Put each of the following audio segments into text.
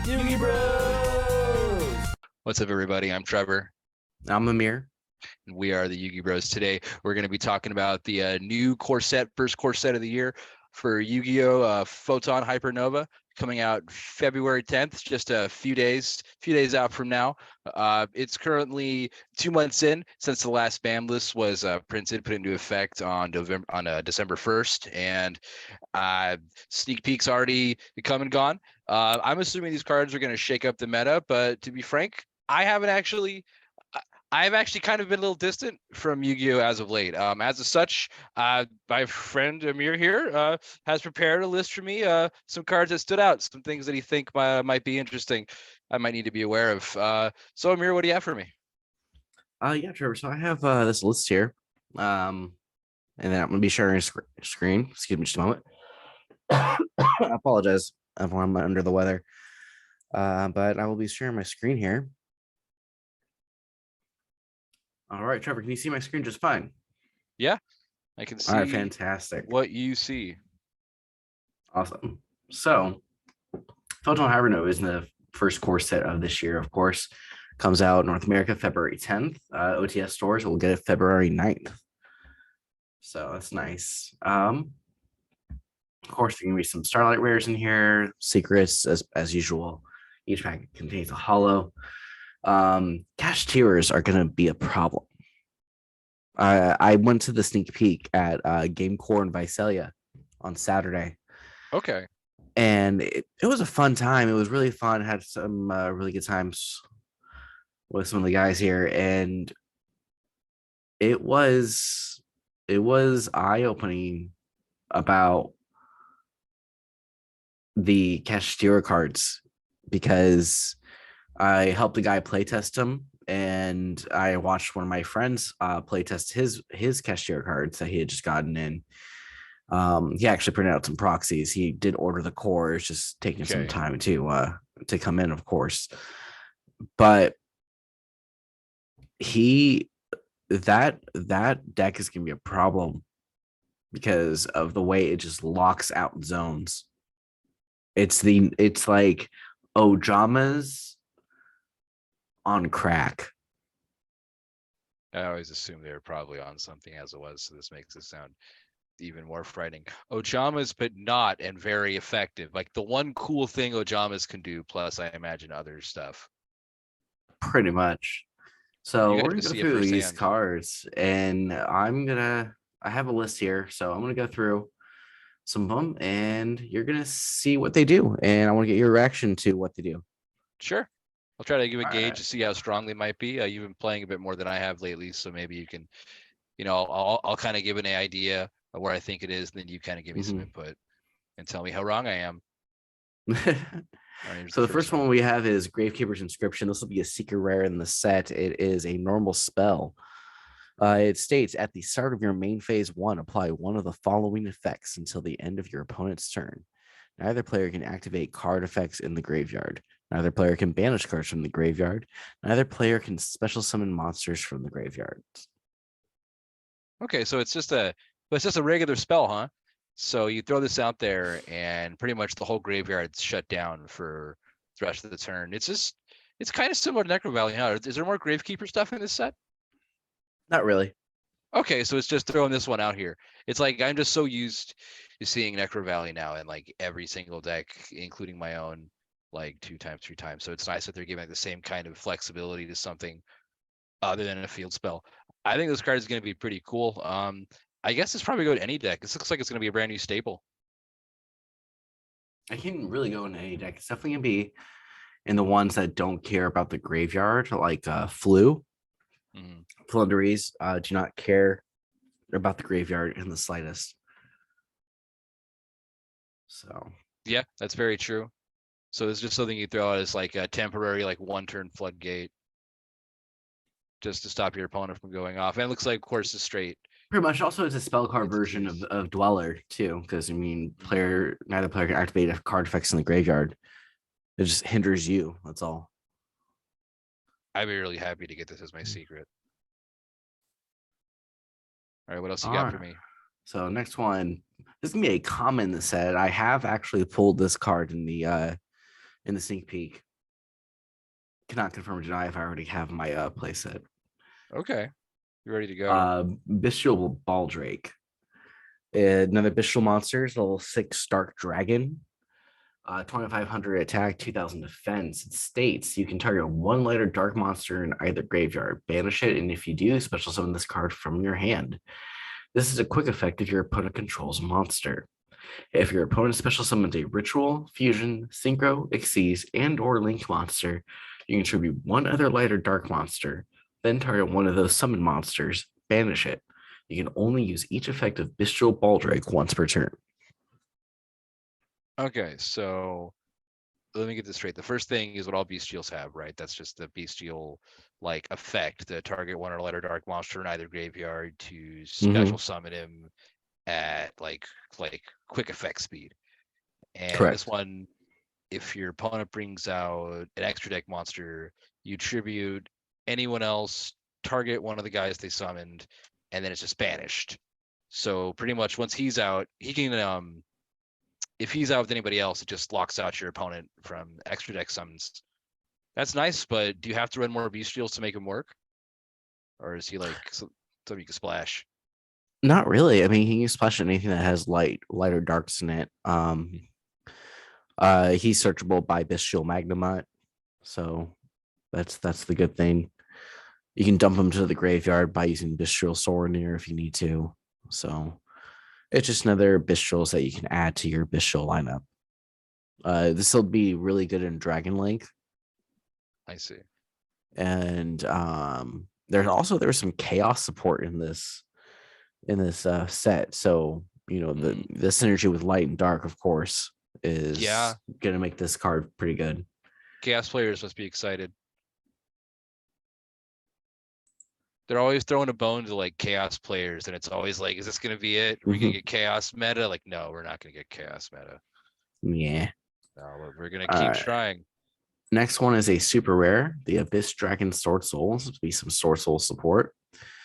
Yugi Bros! What's up, everybody? I'm Trevor, I'm Amir. and we are the Yugi Bros. Today, we're going to be talking about the new first core set of the year for Yu-Gi-Oh! Photon Hypernova, coming out February 10th, just a few days out from now. It's currently 2 months in since the last ban list was put into effect on December 1st, and sneak peeks already come and gone. I'm assuming these cards are going to shake up the meta, but to be frank, I've actually kind of been a little distant from Yu-Gi-Oh! As of late. As such, my friend Amir here has prepared a list for me, some cards that stood out, some things that he think might be interesting, I might need to be aware of. So Amir, what do you have for me? Yeah, Trevor. So I have this list here. And then I'm going to be sharing a screen. Excuse me just a moment. I apologize if I'm under the weather. But I will be sharing my screen here. All right, Trevor, can you see my screen just fine? Yeah, I can see. All right, fantastic. What you see. Awesome. So, Photon Hypernova is the first core set of this year, of course. Comes out North America February 10th. OTS stores will get it February 9th. So that's nice. Of course, there can be some Starlight rares in here, secrets as usual. Each pack contains a holo. Cash tiers are going to be a problem. I went to the sneak peek at Game Core in Visalia on Saturday. Okay. And it was a fun time. It was really fun. Had some really good times with some of the guys here. And it was eye-opening about the cash tier cards, because I helped a guy playtest them, and I watched one of my friends playtest his cashier cards that he had just gotten in. He actually printed out some proxies. He did order the core. It's just taking some time to come in, of course. But that deck is gonna be a problem because of the way it just locks out zones. It's like Ojamas on crack. I always assumed they were probably on something as it was, so this makes it sound even more frightening. Ojamas, but not, and very effective. Like the one cool thing Ojamas can do, plus I imagine other stuff. Pretty much. So You got we're to gonna go see it through these firsthand. cards, and I have a list here, so I'm gonna go through some of them, and you're gonna see what they do, and I want to get your reaction to what they do. Sure. I'll try to give a All gauge right. to see how strong they might be. You've been playing a bit more than I have lately, so maybe you can, I'll kind of give an idea of where I think it is, and then you kind of give me some input and tell me how wrong I am. All right, here's So the first one we have is Gravekeeper's Inscription. This will be a secret rare in the set. It is a normal spell. It states, at the start of your main phase 1, apply one of the following effects until the end of your opponent's turn. Neither player can activate card effects in the graveyard. Neither player can banish cards from the graveyard. Neither player can special summon monsters from the graveyard. Okay, so it's just a regular spell, huh? So you throw this out there, and pretty much the whole graveyard's shut down for the rest of the turn. It's kind of similar to Necro Valley, huh? Is there more Gravekeeper stuff in this set? Not really. Okay, so it's just throwing this one out here. It's like I'm just so used to seeing Necro Valley now in like every single deck, including my own, like 2 times, 3 times. So it's nice that they're giving like the same kind of flexibility to something other than a field spell. I think this card is going to be pretty cool. I guess it's probably go to any deck. This looks like it's going to be a brand new staple. I can really go into any deck. It's definitely gonna be in the ones that don't care about the graveyard, like Flu. Flunderies do not care about the graveyard in the slightest. So yeah, that's very true. So it's just something you throw out as like a temporary, like 1-turn floodgate, just to stop your opponent from going off. And it looks like, of course, it's straight. pretty much. Also, it's a spell card version of Dweller too, because I mean, neither player can activate a card effects in the graveyard. It just hinders you. That's all. I'd be really happy to get this as my secret. All right, what else you All got right. for me? So next one, this is gonna be a common set. I have actually pulled this card in the in the sneak peek. Cannot confirm or deny if I already have my playset. Okay, you ready to go? Bestial Baldrake. Another bestial monster is level 6 Dark Dragon. 2500 attack, 2000 defense. It states you can target one lighter dark monster in either graveyard, banish it, and if you do, special summon this card from your hand. This is a quick effect if your opponent controls a monster. If your opponent special summons a ritual, fusion, synchro, exceeds, and/or link monster, you can tribute one other lighter dark monster, then target one of those summoned monsters, banish it. You can only use each effect of Bestial Baldrake once per turn. Okay, so let me get this straight. The first thing is what all bestials have, right? That's just the bestial like effect. The target one or lighter dark monster in either graveyard to special summon him at like quick effect speed. And in this Correct. one, if your opponent brings out an extra deck monster, you tribute anyone else, target one of the guys they summoned, and then it's just banished. So pretty much once he's out, he can if he's out with anybody else, it just locks out your opponent from extra deck summons. That's nice, but do you have to run more bestials to make him work? Or is he like something you can splash? Not really. I mean, he can splash anything that has lighter darks in it. He's searchable by Bestial Magnemite, so that's the good thing. You can dump him to the graveyard by using Bestial Soraneer if you need to. So it's just another Bestials that you can add to your Bestial lineup. This will be really good in Dragon Link. I see. And there's some chaos support in this set. So the synergy with light and dark, of course, is gonna make this card pretty good. Chaos players must be excited. They're always throwing a bone to like chaos players, and it's always like, is this gonna be it? Are we gonna get chaos meta? Like, no, we're not gonna get chaos meta. Yeah. No, we're gonna keep trying. Next one is a super rare, the Abyss Dragon Sword Soul. This will be some Sword Soul support.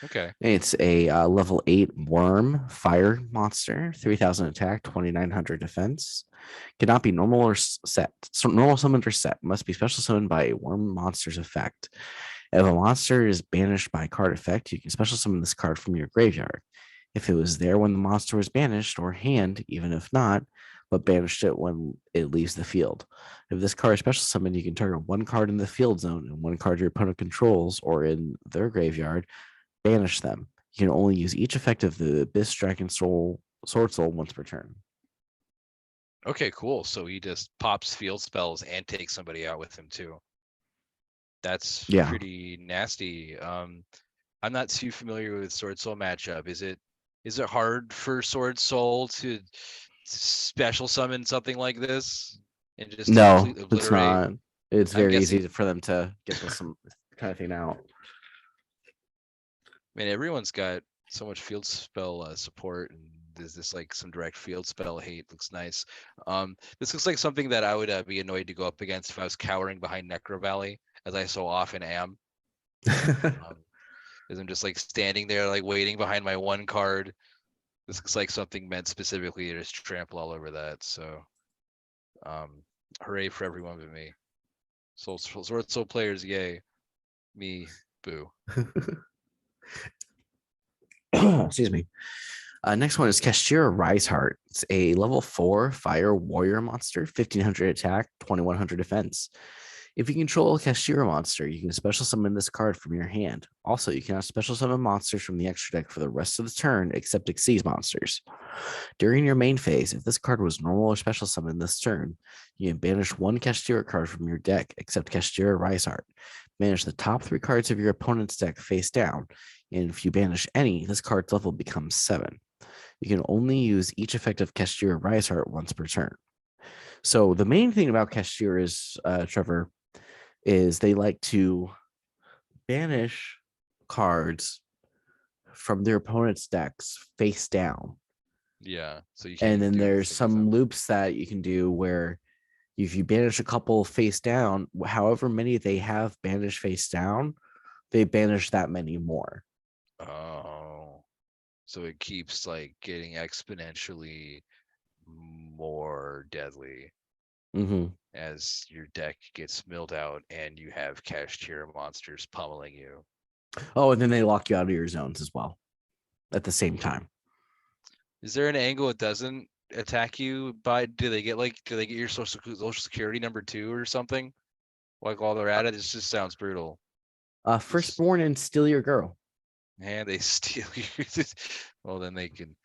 Okay. It's a level 8 worm fire monster, 3000 attack, 2900 defense. Cannot be normal or set. So normal summoned or set. Must be special summoned by a worm monster's effect. If a monster is banished by a card effect, you can special summon this card from your graveyard. If it was there when the monster was banished, or hand, even if not, but banished it when it leaves the field. If this card is special summoned, you can target one card in the field zone and one card your opponent controls or in their graveyard, banish them. You can only use each effect of the Abyss Dragon Sword Soul once per turn. Okay, cool. So he just pops field spells and takes somebody out with him too. That's pretty nasty. I'm not too familiar with Sword Soul matchup. Is it hard for Sword Soul to special summon something like this and just completely obliterate? It's not. It's very easy for them to get this some kind of thing out. Man, everyone's got so much field spell support, and there's this like some direct field spell hate. Looks nice. This looks like something that I would be annoyed to go up against if I was cowering behind Necro Valley, as I so often am. As I'm just like standing there, like waiting behind my one card. This looks like something meant specifically to just trample all over that. So, hooray for everyone but me. Sword Soul players, yay. Me, boo. Excuse me. Next one is Kashira Riseheart. It's a level 4 fire warrior monster, 1500 attack, 2100 defense. If you control a Kashira monster, you can special summon this card from your hand. Also, you cannot special summon monsters from the extra deck for the rest of the turn except Xyz monsters. During your main phase, if this card was normal or special summon this turn, you can banish one Kashira card from your deck except Kashira Riseheart. Banish the top 3 cards of your opponent's deck face down, and if you banish any, this card's level becomes 7. You can only use each effect of Kashira Riseheart once per turn. So the main thing about Kashira is, Trevor, is they like to banish cards from their opponent's decks face down. Yeah. So you and then there's some loops that you can do where if you banish a couple face down, however many they have banished face down, they banish that many more. Oh, so it keeps like getting exponentially more deadly. Mm-hmm. as your deck gets milled out and you have Kashtira monsters pummeling you. Oh, and then they lock you out of your zones as well at the same time. Is there an angle it doesn't attack you by? Do they get your social security number 2 or something? Like while they're at it, it just sounds brutal. Firstborn and Steal Your Girl. And they steal you. Well, then they can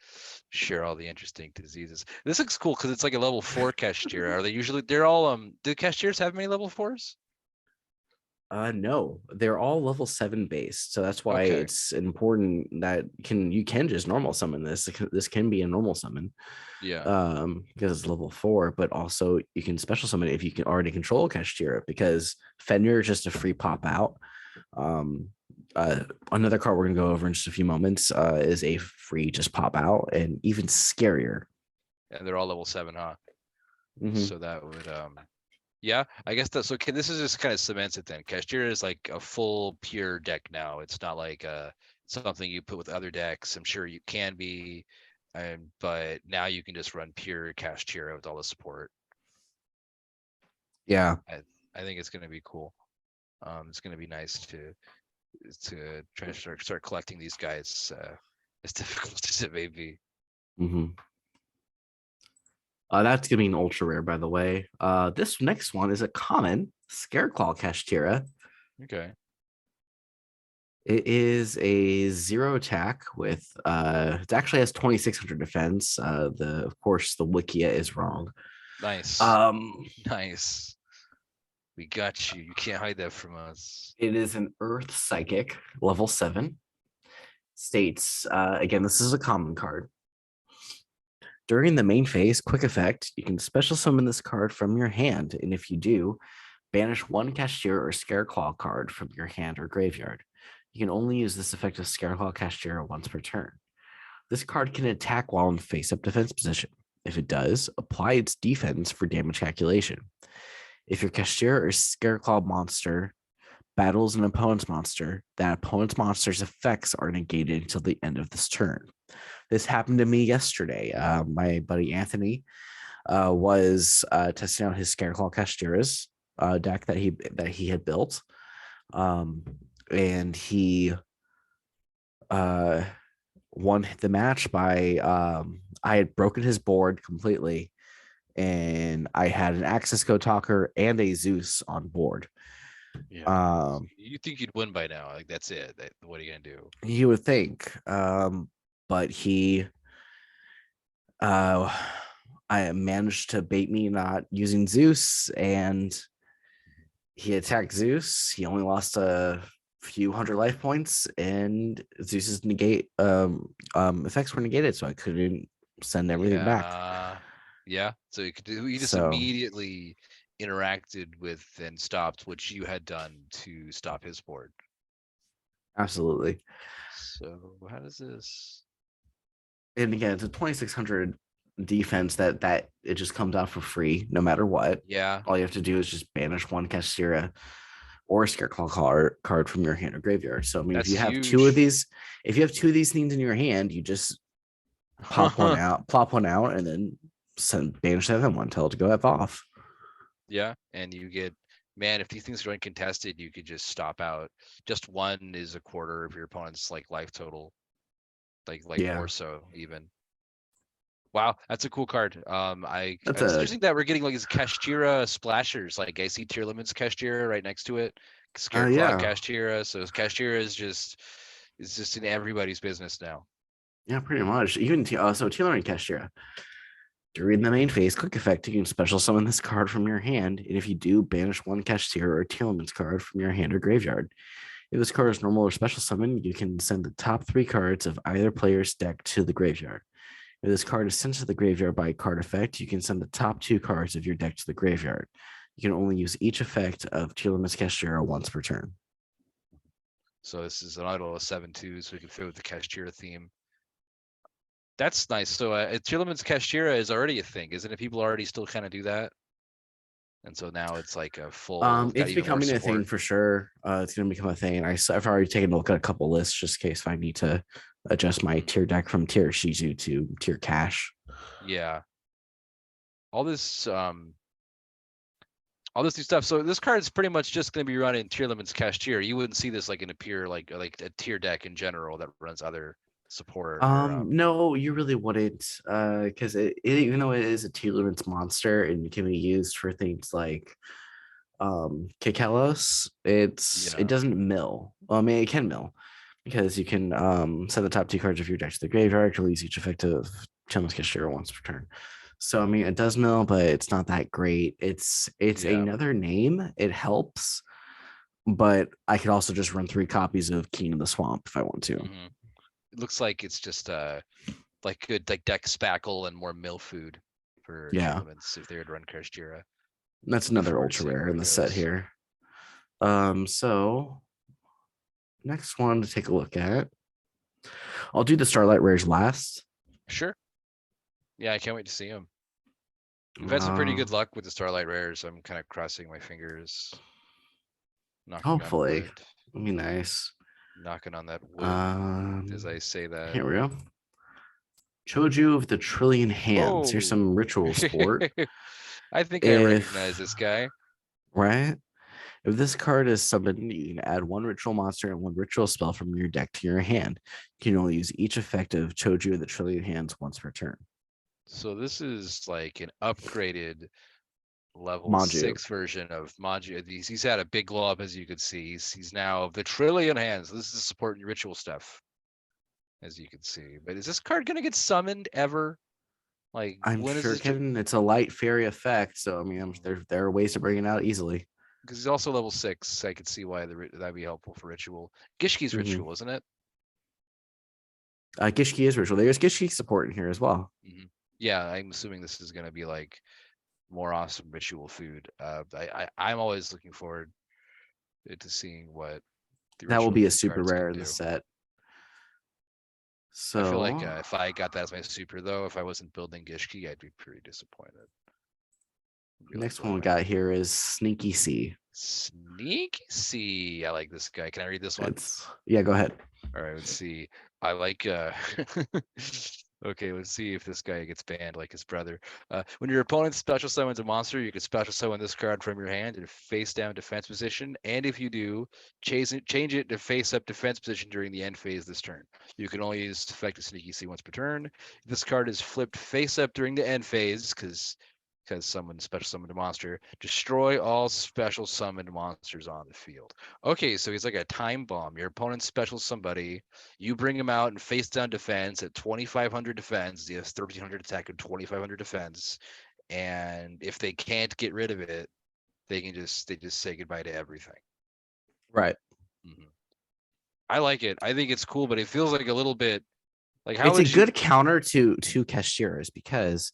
share all the interesting diseases. This looks cool because it's like a level 4 Kashtira. Are they usually? They're all Do Kashtiras have many level 4s? No, they're all level 7 based, so that's why Okay. it's important that you can just normal summon this. This can be a normal summon, Yeah. because it's level 4, but also you can special summon it if you can already control Kashtira, because Fenrir is just a free pop out. Another card we're gonna go over in just a few moments is a free just pop out, and even scarier. And they're all level 7, huh? Mhm. So that would yeah, I guess that's okay. This is just kind of cements it then. Kashtira is like a full pure deck now. It's not like something you put with other decks. I'm sure you can be, but now you can just run pure Kashtira with all the support. Yeah. I think it's gonna be cool. It's gonna be nice to try to start collecting these guys. As difficult as it may be. Mm-hmm. That's gonna be an ultra rare, by the way. This next one is a common Scareclaw Kashtira. Okay. It is a 0 attack with it actually has 2600 defense. Of course the Wikia is wrong. Nice. Nice. We got you. You can't hide that from us. It is an Earth Psychic, level 7. States again, this is a common card. During the main phase, quick effect, you can special summon this card from your hand, and if you do, banish one Kashtira or Scareclaw card from your hand or graveyard. You can only use this effect of Scareclaw Kashtira once per turn. This card can attack while in face-up defense position. If it does, apply its defense for damage calculation. If your Kashtira or Scareclaw monster battles an opponent's monster, that opponent's monster's effects are negated until the end of this turn. This happened to me yesterday. My buddy Anthony was testing out his Scareclaw Kashtira's deck that he had built, and he won the match by I had broken his board completely, and I had an Access Code Talker and a Zeus on board. Yeah. You think you'd win by now? Like that's it. What are you gonna do? You would think, but he I managed to bait me not using Zeus, and he attacked Zeus. He only lost a few hundred life points, and Zeus's negate effects were negated, so I couldn't send everything back. Yeah. So you just So immediately interacted with and stopped what you had done to stop his board. absolutely. So how does this? And again, it's a 2600 defense that it just comes out for free no matter what. Yeah. All you have to do is just banish one Kashtira or a Scareclaw card from your hand or graveyard. So I mean, That's if you have huge. two of these things in your hand, you just plop one out, and then banish the other one, tell it to go F off. Yeah, and you get, man, if these things are uncontested, you could just stop out. Just one is a quarter of your opponent's like life total, like Yeah. more so even. Wow, that's a cool card. That's It's interesting that we're getting like these Kashtira splashers. Like I see Tier Limits Kashtira right next to it. Scareclaw yeah. Kashtira. So Kashtira is just in everybody's business now. Yeah, pretty much. Even so Taylor and Kashtira. During the main phase, quick effect, you can special summon this card from your hand, and if you do, banish one Kashtira or Telements card from your hand or graveyard. If this card is normal or special summon, you can send the top 3 cards of either player's deck to the graveyard. If this card is sent to the graveyard by a card effect, you can send the top 2 cards of your deck to the graveyard. You can only use each effect of Telements Kashtira once per turn. So this is an auto 7/2, so we can fit with the Kashtira theme. That's nice. So Tier Limits Kashtira is already a thing, isn't it? People already still kind of do that. And so now it's like a full. It's becoming a thing for sure. It's going to become a thing. I've already taken a look at a couple lists just in case if I need to adjust my tier deck from tier Shizu to tier Cash. Yeah. All this all this new stuff. So this card is pretty much just going to be running tier limits cashier. You wouldn't see this like in a pure like a tier deck in general that runs other support or No, you really wouldn't, because even though it is a tier limits monster and can be used for things like Kikelos, it doesn't mill. Well, I mean, it can mill because you can send the top two cards of your deck to the graveyard to release each effective Challenge Cashier once per turn. So I mean, it does mill, but it's not that great. It's another name. It helps, but I could also just run 3 copies of King of the Swamp if I want to. It looks like it's just like good like deck spackle and more mill food for tournaments if they would run Karstira. That's another ultra rare in the set here. So next one to take a look at. I'll do the Starlight Rares last. Sure. Yeah, I can't wait to see them. We've had some pretty good luck with the Starlight Rares. I'm kind of crossing my fingers. Hopefully. It'll be nice. Knocking on that wood as I say that. Here we go. Choju of the Trillion Hands. Here's some ritual sport. I think I recognize this guy. Right? If this card is summoned, you can add 1 ritual monster and 1 ritual spell from your deck to your hand. You can only use each effect of Choju of the Trillion Hands once per turn. So this is like an upgraded level Manju. 6 version of Manju. He's had a big glow up, as you could see. He's now the Trillion Hands. This is supporting ritual stuff, as you can see. But is this card gonna get summoned ever? Like, I'm sure it's a light fairy effect, so I mean, there are ways to bring it out easily. Because he's also level 6, I could see why that'd be helpful for ritual. Gishki's ritual, isn't it? Gishki is ritual. There's Gishki support in here as well. Yeah, I'm assuming this is gonna be like more awesome ritual food. I'm always looking forward to seeing what that will be a super rare in the set. So I feel like if I got that as my super, though, if I wasn't building Gishki, I'd be pretty disappointed. Next one we got here is Sneaky C. Sneaky C. I like this guy. Can I read this one? Yeah, go ahead. All right, let's see. I like okay, let's see if this guy gets banned like his brother. When your opponent special summons a monster, you can special summon this card from your hand in face down defense position. And if you do, change it to face up defense position during the end phase this turn. You can only use effective Sneaky C once per turn. If this card is flipped face up during the end phase, because someone special summoned a monster, destroy all special summoned monsters on the field. Okay, so he's like a time bomb. Your opponent special somebody, you bring him out and face down defense at 2,500 defense. He has 1,300 attack and 2,500 defense. And if they can't get rid of it, they just say goodbye to everything. Right. I like it. I think it's cool, but it feels like a little bit like it's a good counter to Kashiras, because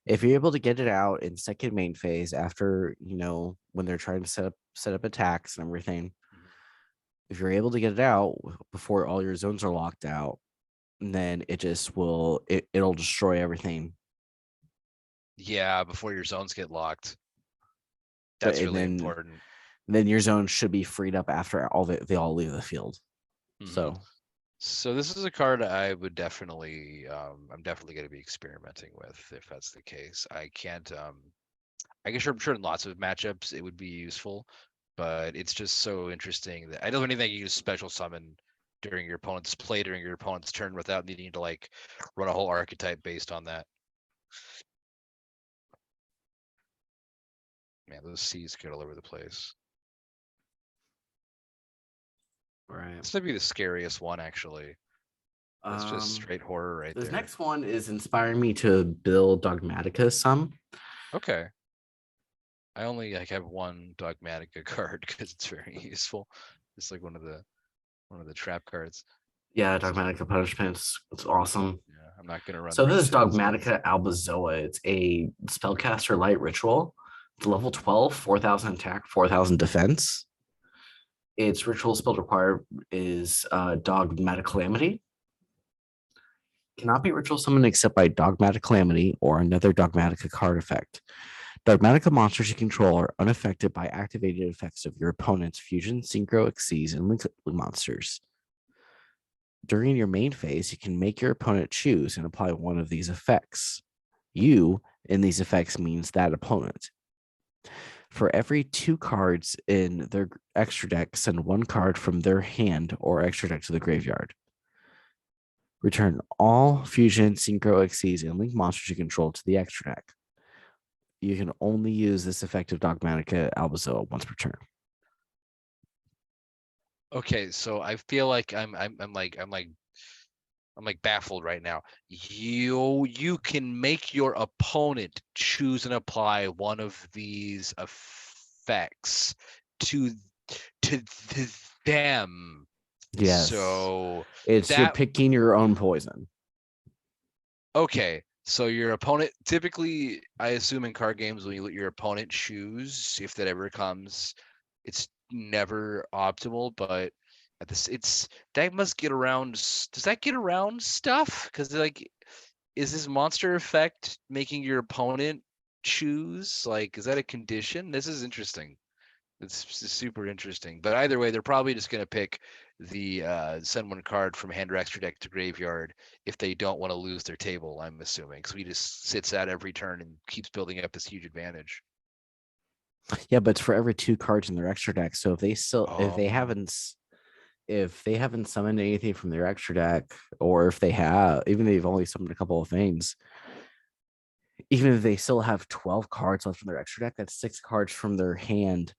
if you're able to get it out in second main phase after, when they're trying to set up attacks and everything, if you're able to get it out before all your zones are locked out, then it just it'll destroy everything. Yeah, before your zones get locked. That's really important. Then your zone should be freed up after they all leave the field. So this is a card I would definitely, I'm definitely going to be experimenting with if that's the case. I can't, I guess I'm sure in lots of matchups it would be useful, but it's just so interesting that I don't think you use special summon during your opponent's play during your opponent's turn without needing to like run a whole archetype based on that. Man, those C's get all over the place. Right. This might be the scariest one, actually. That's just straight horror right there. This next one is inspiring me to build Dogmatica some. Okay. I only have one Dogmatica card because it's very useful. It's like one of the trap cards. Yeah, Dogmatica Punishments. It's awesome. Yeah, I'm not gonna run. So this is Dogmatica Albazoa. It's a spellcaster light ritual. It's level 12, 4,000 attack, 4,000 defense. Its ritual spell required is Dogmatic Calamity. Cannot be ritual summoned except by Dogmatic Calamity or another Dogmatica card effect. Dogmatica monsters you control are unaffected by activated effects of your opponent's Fusion, Synchro, Xyz, and Link monsters. During your main phase, you can make your opponent choose and apply one of these effects. You, in these effects, means that opponent. For every 2 cards in their extra deck, send 1 card from their hand or extra deck to the graveyard. Return all Fusion, Synchro, Xyz, and Link monsters you control to the extra deck. You can only use this effective Dogmatica Albazoa once per turn. Okay, so I feel like I'm baffled right now. You can make your opponent choose and apply one of these effects to them. Yes. So you're that picking your own poison. okay. So your opponent typically, I assume in card games, when you let your opponent choose, if that ever comes, it's never optimal, but at this, that must get around. Does that get around stuff? Because like, is this monster effect making your opponent choose? Like, is that a condition? This is interesting. It's super interesting. But either way, they're probably just going to pick the send 1 card from hand or extra deck to graveyard if they don't want to lose their table, I'm assuming. So he just sits out every turn and keeps building up this huge advantage. Yeah, but it's for every 2 cards in their extra deck. So if they still if they haven't summoned anything from their extra deck, or if they have, even if they've only summoned a couple of things, even if they still have 12 cards left from their extra deck, that's 6 cards from their hand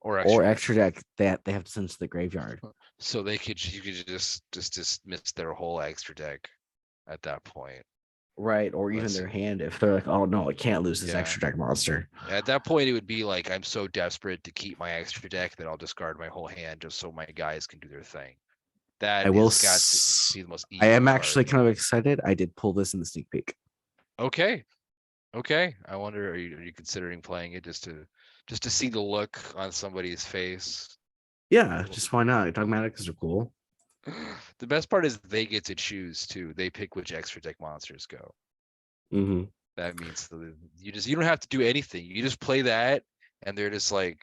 or extra deck that they have to send to the graveyard. So you could just dismiss their whole extra deck at that point. Right, or even their hand if they're like, oh no, I can't lose this extra deck monster. At that point, it would be like, I'm so desperate to keep my extra deck that I'll discard my whole hand just so my guys can do their thing. That I will got to be the most. I am actually kind of excited. I did pull this in the sneak peek. Okay. I wonder, are you considering playing it just to see the look on somebody's face? Yeah, just why not? Dogmaticas are cool. The best part is they get to choose too. They pick which extra deck monsters go. Mm-hmm. That means you don't have to do anything. You just play that, and they're just like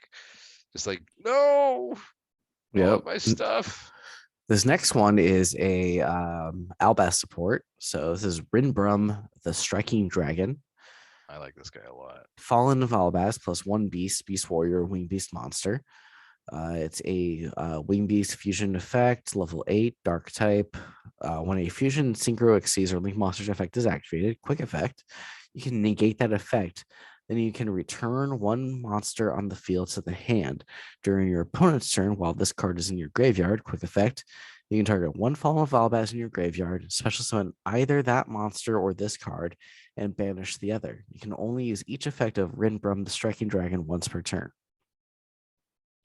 no, my stuff. This next one is a Albaz support. So this is Rinbrum, the Striking Dragon. I like this guy a lot. Fallen of Albaz plus 1 beast, beast warrior, wing beast monster. It's a wing beast fusion effect, level 8, dark type. When a fusion, synchro, exceeds, or link monsters effect is activated, quick effect, you can negate that effect. Then you can return 1 monster on the field to the hand during your opponent's turn while this card is in your graveyard, quick effect. You can target 1 Fallen of Albaz in your graveyard, special summon either that monster or this card, and banish the other. You can only use each effect of Rinbrum, the Striking Dragon, once per turn.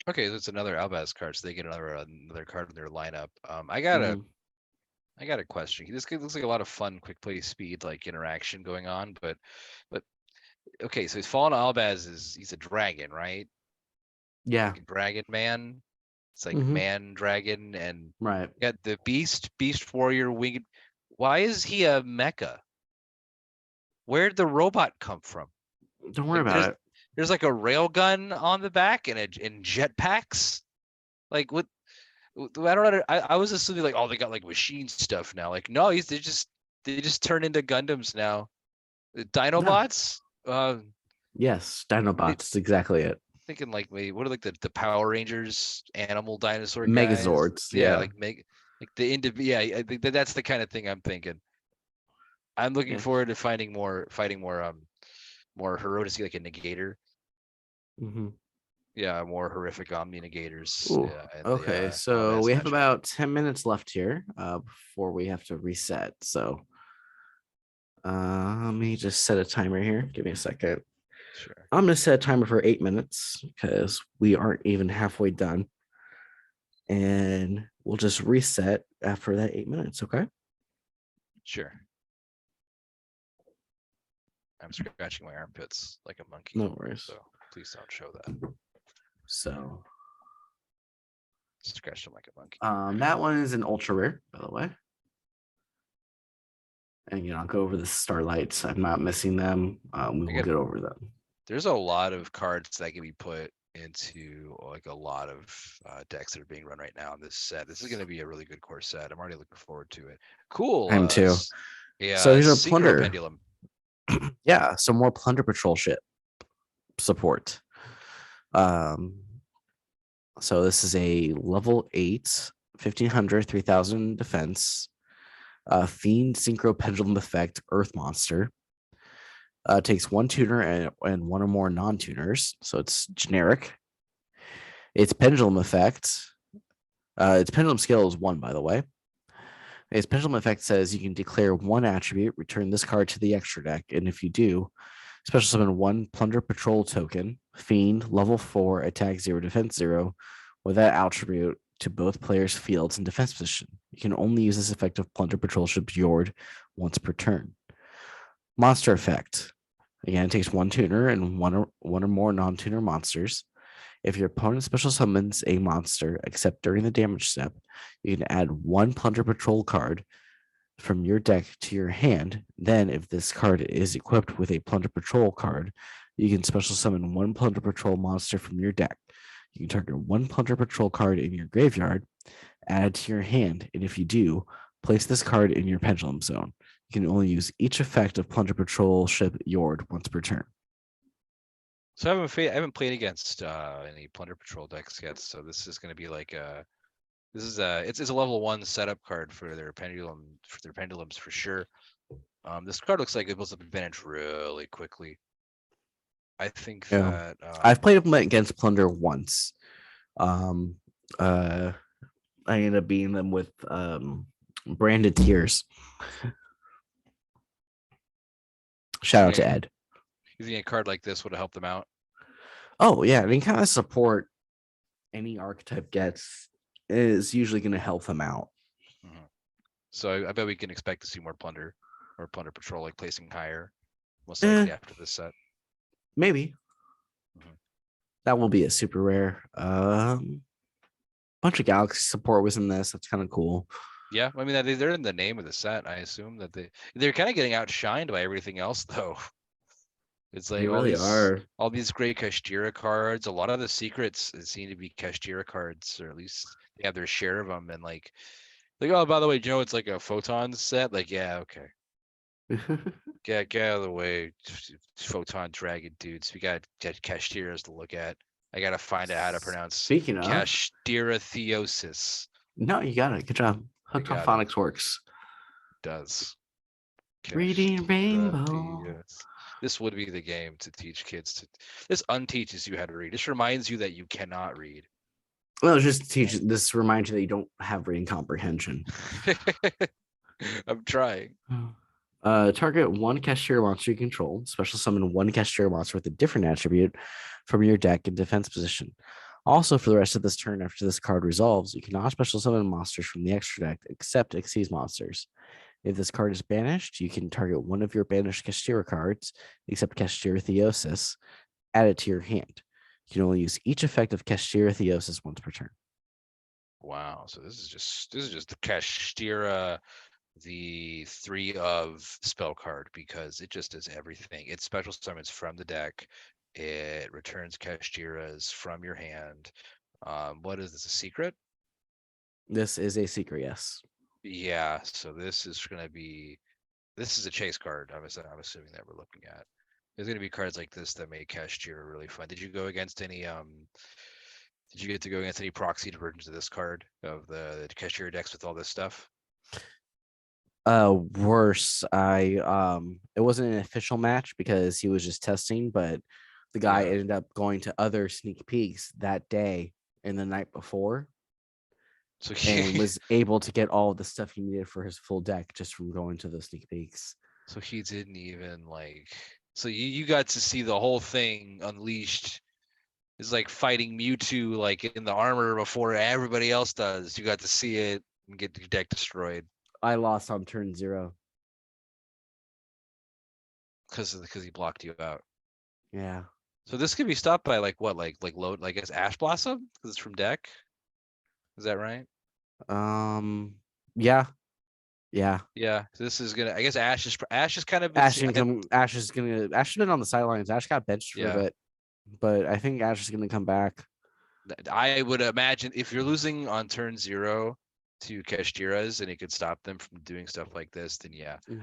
Okay, that's another Albaz card, so they get another card in their lineup. I got a question. This looks like a lot of fun, quick play speed, like interaction going on, but okay, so he's Fallen Albaz he's a dragon, right? Yeah, like a dragon man. It's like man dragon, and right. Got the beast warrior winged. Why is he a mecha? Where'd the robot come from? Don't worry about it. There's like a rail gun on the back and jetpacks. Like what? I don't know. I was assuming like, oh, they got like machine stuff now. Like no, they just turn into Gundams now. Dinobots. Yes, Dinobots. That's exactly it. Thinking like maybe what are like the Power Rangers animal dinosaur Megazords. Guys? Yeah, like the I think that's the kind of thing I'm thinking. I'm looking forward to fighting more heroic, like a negator. Yeah, more horrific omni negators. Okay, so we have about 10 minutes left here before we have to reset. So let me just set a timer here. Give me a second. Sure. I'm going to set a timer for 8 minutes because we aren't even halfway done. And we'll just reset after that 8 minutes, okay? Sure. I'm scratching my armpits like a monkey. No worries. So please don't show that. So scratch them like a monkey. That one is an ultra rare, by the way. And I'll go over the starlights. I'm not missing them. We will get over them. There's a lot of cards that can be put into like a lot of decks that are being run right now in this set. This is going to be a really good core set. I'm already looking forward to it. Cool. I'm too. Yeah. So here's our plunder pendulum. Yeah, some more plunder patrol ship support. Um, so this is a level 8, 1500, 3000 defense, Fiend Synchro Pendulum Effect Earth Monster. Takes one tuner and one or more non-tuners, so it's generic. Its pendulum effect, its pendulum skill is 1, by the way. Its pendulum effect says you can declare one attribute, return this card to the extra deck, and if you do, special summon one Plunder Patrol token, Fiend, level 4, attack 0, defense 0, with that attribute to both players' fields and defense position. You can only use this effect of Plunder Patrol ship Yord once per turn. Monster effect. Again, it takes one tuner and one or more non-tuner monsters. If your opponent special summons a monster, except during the damage step, you can add one Plunder Patrol card from your deck to your hand. Then, if this card is equipped with a Plunder Patrol card, you can special summon one Plunder Patrol monster from your deck. You can target one Plunder Patrol card in your graveyard, add it to your hand, and if you do, place this card in your pendulum zone. You can only use each effect of Plunder Patrol ship Yord once per turn. So I haven't played against any Plunder Patrol decks yet, so this is going to be like it's a level 1 setup card for their pendulums for sure. This card looks like it builds up advantage really quickly. I think that I've played them against Plunder once. I ended up beating them with Branded Tears. Shout out to Ed. You think a card like this would have helped them out? Oh yeah, any kind of support any archetype gets is usually going to help them out. Mm-hmm. So I bet we can expect to see more Plunder or Plunder Patrol, like placing higher, most likely after this set. Maybe. Mm-hmm. That will be a super rare. Bunch of Galaxy support was in this. That's kind of cool. Yeah, I mean they're in the name of the set. I assume that they're kind of getting outshined by everything else, though. It's like all these great Kashtira cards. A lot of the secrets seem to be Kashtira cards, or at least they have their share of them. And like, oh, by the way, it's like a Photon set. Like, yeah, okay. Get out of the way, Photon Dragon dudes. We got Kashtiras to look at. I gotta find out how to pronounce. Speaking of Kashtira Theosis. No, you got it. Good job. Hooked on Phonics works. It does. Reading Rainbow. This would be the game to teach kids to. This unteaches you how to read. This reminds you that you cannot read. Well, just teach. This reminds you that you don't have reading comprehension. I'm trying. Target one Kashtira monster you control. Special summon one Kashtira monster with a different attribute from your deck in defense position. Also, for the rest of this turn, after this card resolves, you cannot special summon monsters from the extra deck except Xyz monsters. If this card is banished, you can target one of your banished Kashtira cards, except Kashtira Theosis, add it to your hand. You can only use each effect of Kashtira Theosis once per turn. Wow, so this is just the Kashtira, the 3 of spell card, because it just does everything. It special summons from the deck. It returns Kashtiras from your hand. What is this, a secret? This is a secret, yes. Yeah, so this is a chase card. I'm assuming that we're looking at. There's gonna be cards like this that make Kashtira really fun. Did you go against any Did you get to go against any proxied versions of this card of the Kashtira decks with all this stuff? Worse. It wasn't an official match because he was just testing, but the guy ended up going to other sneak peeks that day and the night before. So and was able to get all the stuff he needed for his full deck just from going to the sneak peeks. So he didn't even so you got to see the whole thing unleashed. It's like fighting Mewtwo like in the armor before everybody else does. You got to see it and get your deck destroyed. I lost on turn 0. Because he blocked you out. Yeah. So this could be stopped by what? Like load, I guess Ash Blossom? Because it's from deck. Is that right? Yeah. Yeah. Yeah. So this is gonna. I guess Ash is kind of. Ash has been on the sidelines. Ash got benched for a bit, but I think Ash is gonna come back. I would imagine if you're losing on turn 0 to Kashtiras and it could stop them from doing stuff like this, then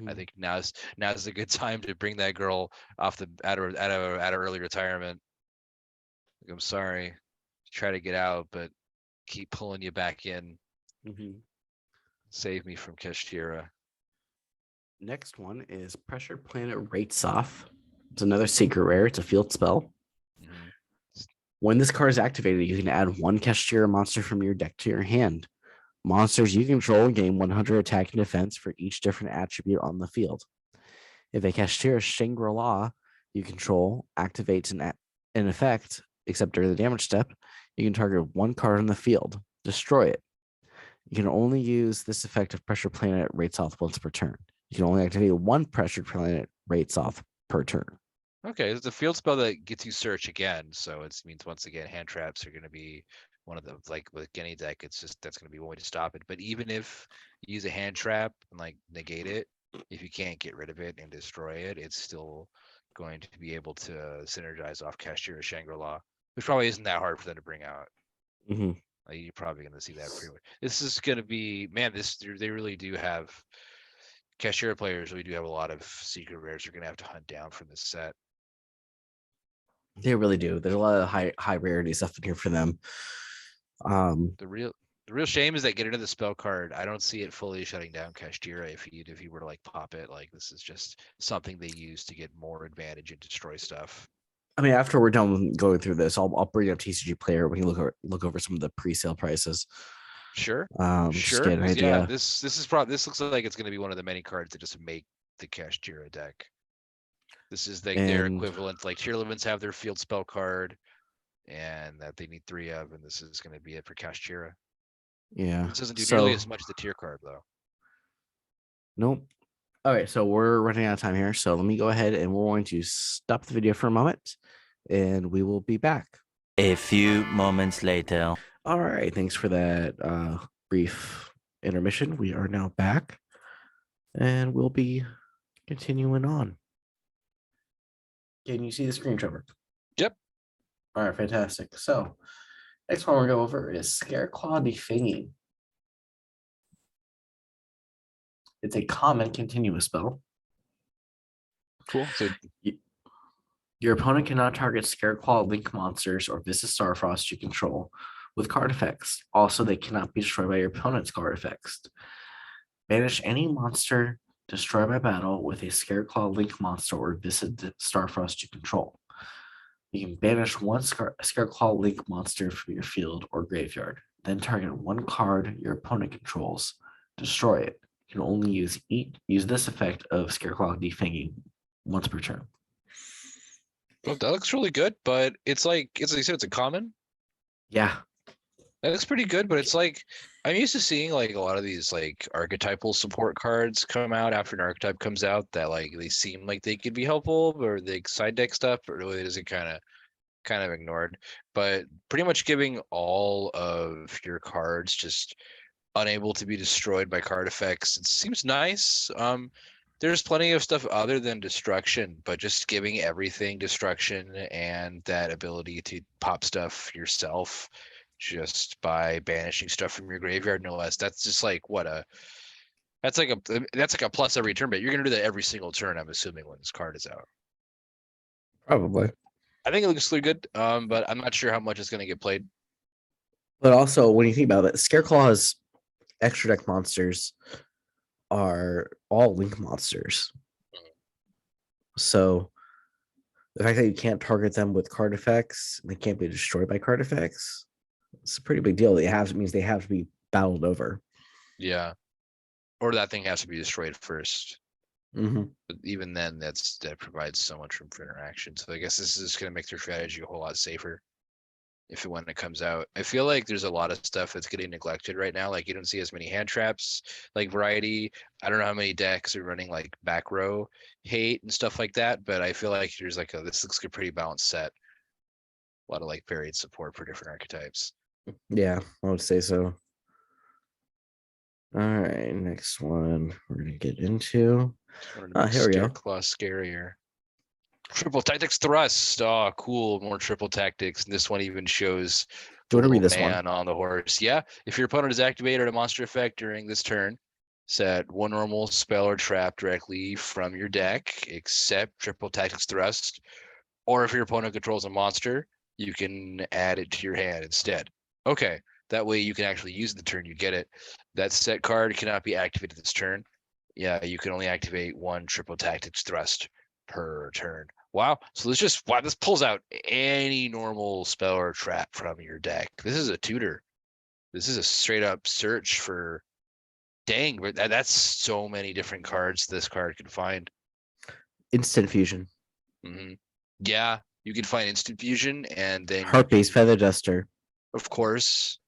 I think now's a good time to bring that girl off out of early retirement. I'm sorry. Try to get out, but keep pulling you back in. Save me from Kashtira. Next one is Pressure Planet Rates Off. It's another secret rare. It's a field spell. Mhm. When this card is activated, you can add one Kashtira monster from your deck to your hand. Monsters you control gain 100 attack and defense for each different attribute on the field. If a Kashtira Shangri-La you control activates an effect, except during the damage step, you can target one card on the field, destroy it. You can only use this effect if Pressure Planet rates off once per turn. You can only activate one Pressure Planet rates off per turn. Okay, it's a field spell that gets you search again, so it means once again hand traps are going to be one of the, like with any deck, it's just that's going to be one way to stop it. But even if you use a hand trap and like negate it, if you can't get rid of it and destroy it, it's still going to be able to synergize off Kashtira Shangri-La, which probably isn't that hard for them to bring out. Mm-hmm. Like, you're probably going to see that pretty much. This is going to be, man, they really do have Kashtira players really do have a lot of secret rares they're going to have to hunt down from this set. They really do. There's a lot of high rarity stuff in here for them. The real shame is that getting into the spell card, I don't see it fully shutting down Kashtira if you were to like pop it. Like, this is just something they use to get more advantage and destroy stuff. I mean, after we're done going through this, I'll bring up TCG Player. We can look over some of the pre-sale prices. Sure. Just Sure. get an 'Cause, idea. yeah, this looks like it's going to be one of the many cards that just make the Kashtira deck. This is their And- equivalent. Like, Cheerlevins have their field spell card, and that they need 3 of, and this is going to be it for Kashtira. Yeah. This doesn't do So- nearly as much as the tier card, though. Nope. All right, so we're running out of time here. So let me go ahead and we're going to stop the video for a moment and we will be back. A few moments later. All right, thanks for that brief intermission. We are now back and we'll be continuing on. Can you see the screen, Trevor? Yep. All right, fantastic. So next one we're going to go over is Scareclaw Defanging. It's a common continuous spell. Cool. So Your opponent cannot target Scareclaw Link monsters or Vista Starfrost you control with card effects. Also, they cannot be destroyed by your opponent's card effects. Banish any monster destroyed by battle with a Scareclaw Link monster or Vista Starfrost you control. You can banish one Scareclaw Link monster from your field or graveyard. Then target one card your opponent controls. Destroy it. You can only use this effect of Scareclaw Defanging once per turn. well, that looks really good, but it's like you said, it's a common. Yeah. That looks pretty good, but it's like I'm used to seeing like a lot of these like archetypal support cards come out after an archetype comes out that like they seem like they could be helpful, or the side deck stuff, but really it isn't kind of ignored. But pretty much giving all of your cards just unable to be destroyed by card effects, it seems nice. There's plenty of stuff other than destruction, but just giving everything destruction and that ability to pop stuff yourself just by banishing stuff from your graveyard, no less. That's just like that's like a plus every turn, but you're gonna do that every single turn, I'm assuming, when this card is out. Probably. I think it looks really good, but I'm not sure how much it's gonna get played. But also, when you think about it, Scareclaw's extra deck monsters are all link monsters. So the fact that you can't target them with card effects, they can't be destroyed by card effects, it's a pretty big deal. It means they have to be battled over. Yeah. Or that thing has to be destroyed first. Mm-hmm. But even then, that provides so much room for interaction. So I guess this is going to make their strategy a whole lot safer when it comes out. I feel like there's a lot of stuff that's getting neglected right now. Like, you don't see as many hand traps, like variety. I don't know how many decks are running like back row hate and stuff like that, but I feel like there's like this looks like a pretty balanced set. A lot of like varied support for different archetypes. Yeah, I would say so. All right, next one we're gonna get into. Here we go. Scareclaw scarier. Triple tactics thrust. Oh, cool. More triple tactics. And this one even shows Do you want to read little this one? man on the horse. Yeah. If your opponent has activated a monster effect during this turn, set one normal spell or trap directly from your deck, except triple tactics thrust. Or if your opponent controls a monster, you can add it to your hand instead. Okay, that way you can actually use the turn you get it. That set card cannot be activated this turn. Yeah, you can only activate one triple tactics thrust per turn. Wow. So this pulls out any normal spell or trap from your deck. This is a tutor. This is a straight up search for dang, but that's so many different cards this card can find. Instant fusion. Yeah, you can find instant fusion and then Harpies, Feather Duster. of course.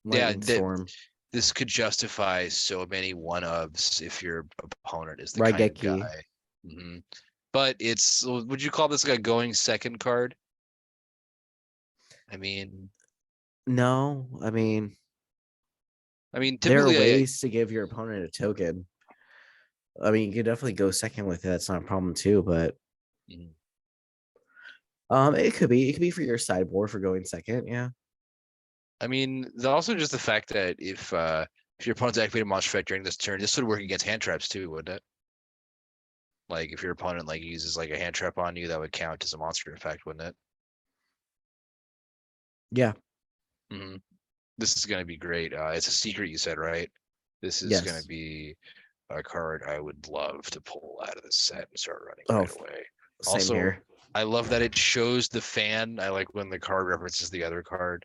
Lightning Storm. This could justify so many one-ofs if your opponent is the kind of Raigeki. guy. But would you call this like a going second card? I mean, no, I mean there are typically, ways to give your opponent a token. I mean, you could definitely go second with it. That's not a problem too, but it could be for your sideboard for going second. Yeah. I mean, also just the fact that if your opponent's activated a monster effect during this turn, this would work against hand traps too, wouldn't it? Like if your opponent like uses like a hand trap on you, that would count as a monster effect, wouldn't it? Yeah. This is going to be great. It's a secret, you said, right? This is going to be a card I would love to pull out of the set and start running right away. Same here. I love that it shows the fan. I like when the card references the other card.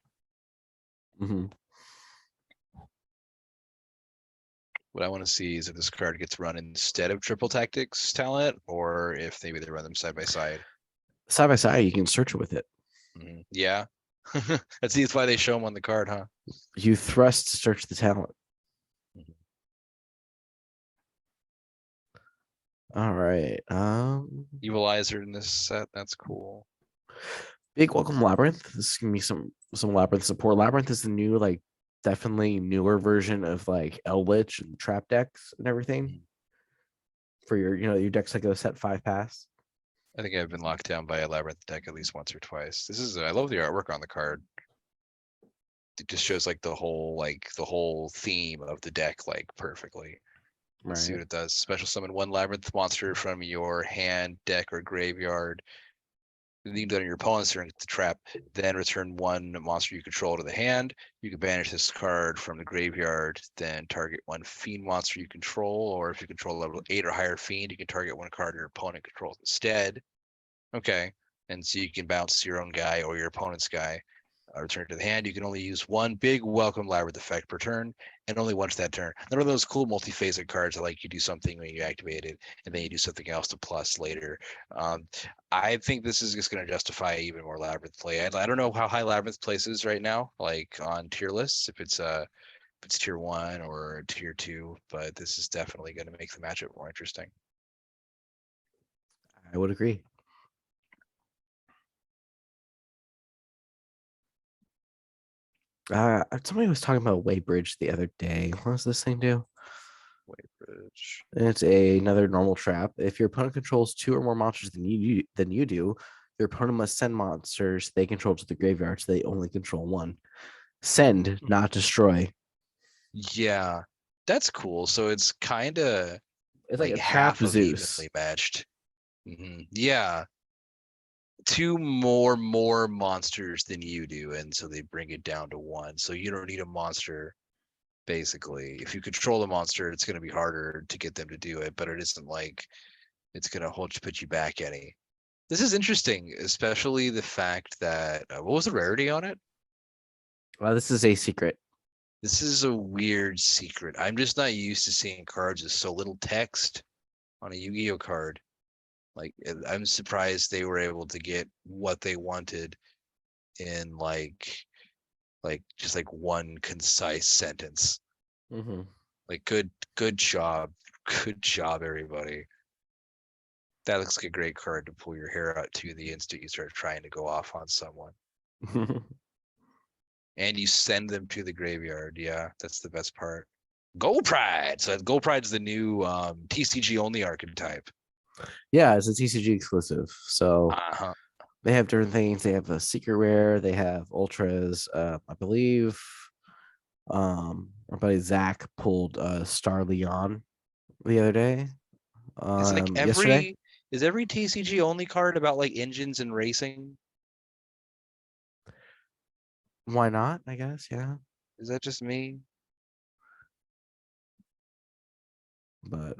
What I want to see is if this card gets run instead of triple tactics talent, or if maybe they run them side by side. Side by side, you can search it with it. Yeah. That's why they show them on the card, huh? You thrust to search the talent. All right. Evilizer in this set. That's cool. Big welcome Labyrinth. This is gonna be some Labyrinth support. Labyrinth is the new, like, definitely newer version of like Eldritch and trap decks and everything. For your decks like a set 5 pass. I think I've been locked down by a Labyrinth deck at least once or twice. I love the artwork on the card. It just shows like the whole theme of the deck like perfectly. Let's see what it does. Special summon one Labyrinth monster from your hand, deck, or graveyard. Then you can do it on your opponent's turn to trap. Then return one monster you control to the hand. You can banish this card from the graveyard. Then target one fiend monster you control, or if you control level 8 or higher fiend, you can target one card your opponent controls instead. Okay, and so you can bounce your own guy or your opponent's guy. Return to the hand. You can only use one big welcome Labyrinth effect per turn, and only once that turn. None of those cool multi-phasic cards that like you do something when you activate it, and then you do something else to plus later. I think this is just going to justify even more Labyrinth play. I don't know how high Labyrinth places right now, like on tier lists, if it's tier 1 or tier 2, but this is definitely going to make the matchup more interesting. I would agree. Somebody was talking about Waybridge the other day. What does this thing do? Waybridge. It's another normal trap. If your opponent controls 2 or more monsters than you do, your opponent must send monsters they control to the graveyard, so they only control 1. Send, not destroy. Yeah, that's cool. So it's kind of like a half trap of Zeus. evenly matched. Yeah. 2 more monsters than you do, and so they bring it down to 1. So you don't need a monster. Basically, if you control a monster, it's going to be harder to get them to do it, but it isn't like it's going to put you back any. This is interesting, especially the fact that what was the rarity on it? Well, this is a secret. This is a weird secret. I'm just not used to seeing cards with so little text on a Yu-Gi-Oh card. Like, I'm surprised they were able to get what they wanted in like just like one concise sentence. Like, good job, everybody. That looks like a great card to pull your hair out to the instant you start trying to go off on someone. And you send them to the graveyard. Yeah, that's the best part. Gold Pride. So Gold Pride's the new TCG only archetype. Yeah, it's a TCG exclusive. So they have different things. They have a secret rare. They have ultras. I believe our buddy Zach pulled Star Leon the other day. It's like yesterday. Is every TCG only card about like engines and racing? Why not? I guess, yeah. Is that just me? But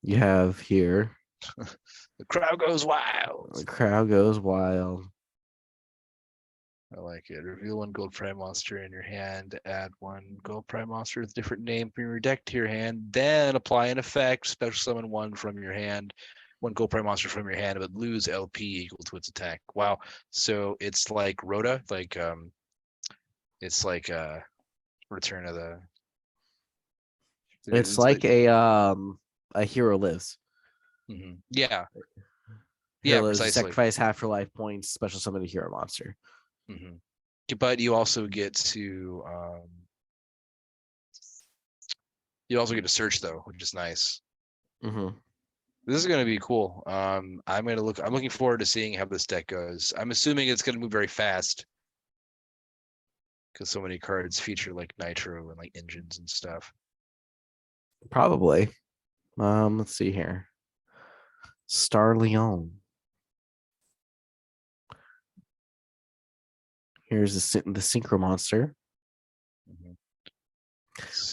you have here The crowd goes wild. the crowd goes wild. I like it. Reveal one gold prime monster in your hand. Add one gold prime monster with a different name from your deck to your hand. Then apply an effect. Special summon one from your hand. One gold prime monster from your hand, but lose LP equal to its attack. Wow. So it's like Rhoda, like it's like Return of the. It's like a hero lives. Yeah. Hero Yeah, lives, precisely. sacrifice half your life points, special summon a hero monster. But you also get to search though, which is nice. This is going to be cool. I'm looking forward to seeing how this deck goes. I'm assuming it's going to move very fast because so many cards feature like Nitro and like engines and stuff. Probably. Let's see here. Star Leon. Here's the synchro monster.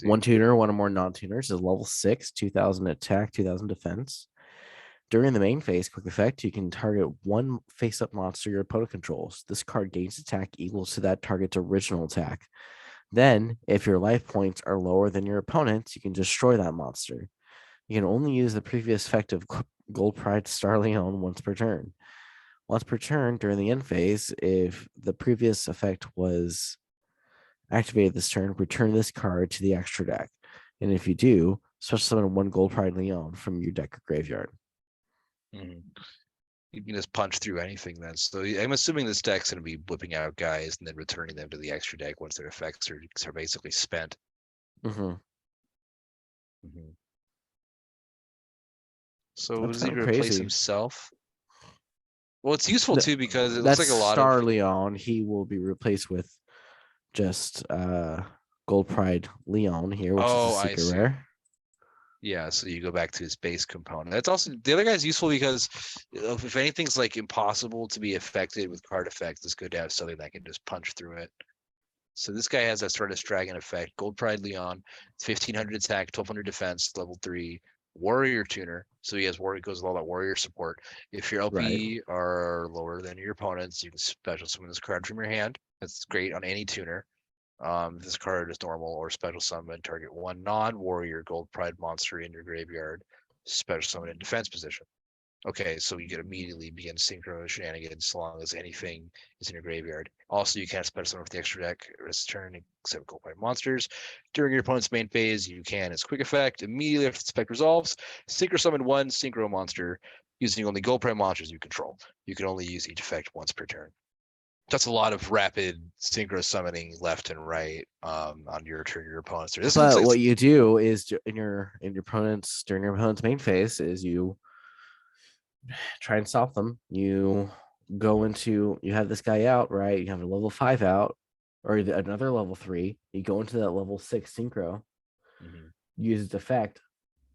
One tuner, one or more non-tuners is level 6, 2000 attack, 2000 defense. During the main phase, quick effect, you can target one face-up monster your opponent controls. This card gains attack equal to that target's original attack. Then, if your life points are lower than your opponent's, you can destroy that monster. You can only use the previous effect of Gold Pride Star Leon once per turn. Once per turn during the end phase, if the previous effect was activated this turn, return this card to the extra deck. And if you do, special summon one Gold Pride Leon from your deck or graveyard. You can just punch through anything then. So I'm assuming this deck's going to be whipping out guys and then returning them to the extra deck once their effects are basically spent. So does he replace himself? Well, it's useful too because it looks like a lot Star of Leon. He will be replaced with just Gold Pride Leon here, which is a secret rare. Yeah, so you go back to his base component. That's also the other guy's useful because if anything's like impossible to be affected with card effects, it's good to have something that can just punch through it. So this guy has that Stardust Dragon effect. Gold Pride Leon, 1500 attack, 1200 defense, level 3, warrior tuner. So he has warrior, goes with all that warrior support. If your LP are lower than your opponent's, you can special summon this card from your hand. That's great on any tuner. This card is normal or special summon. Target one non-warrior Gold Pride monster in your graveyard. Special summon in defense position. Okay, so you can immediately begin synchro shenanigans so long as anything is in your graveyard. Also, you can't special summon with the extra deck this turn except Gold Pride monsters. During your opponent's main phase, you can, as quick effect, immediately after the spec resolves, synchro summon one synchro monster using only Gold Pride monsters you control. You can only use each effect once per turn. That's a lot of rapid synchro summoning left and right on your turn, your opponent's turn. But what you do is in your opponent's during your opponent's main phase is you try and stop them. You go into you have this guy out, right? You have a level 5 out, or another level 3. You go into that level 6 synchro, use its effect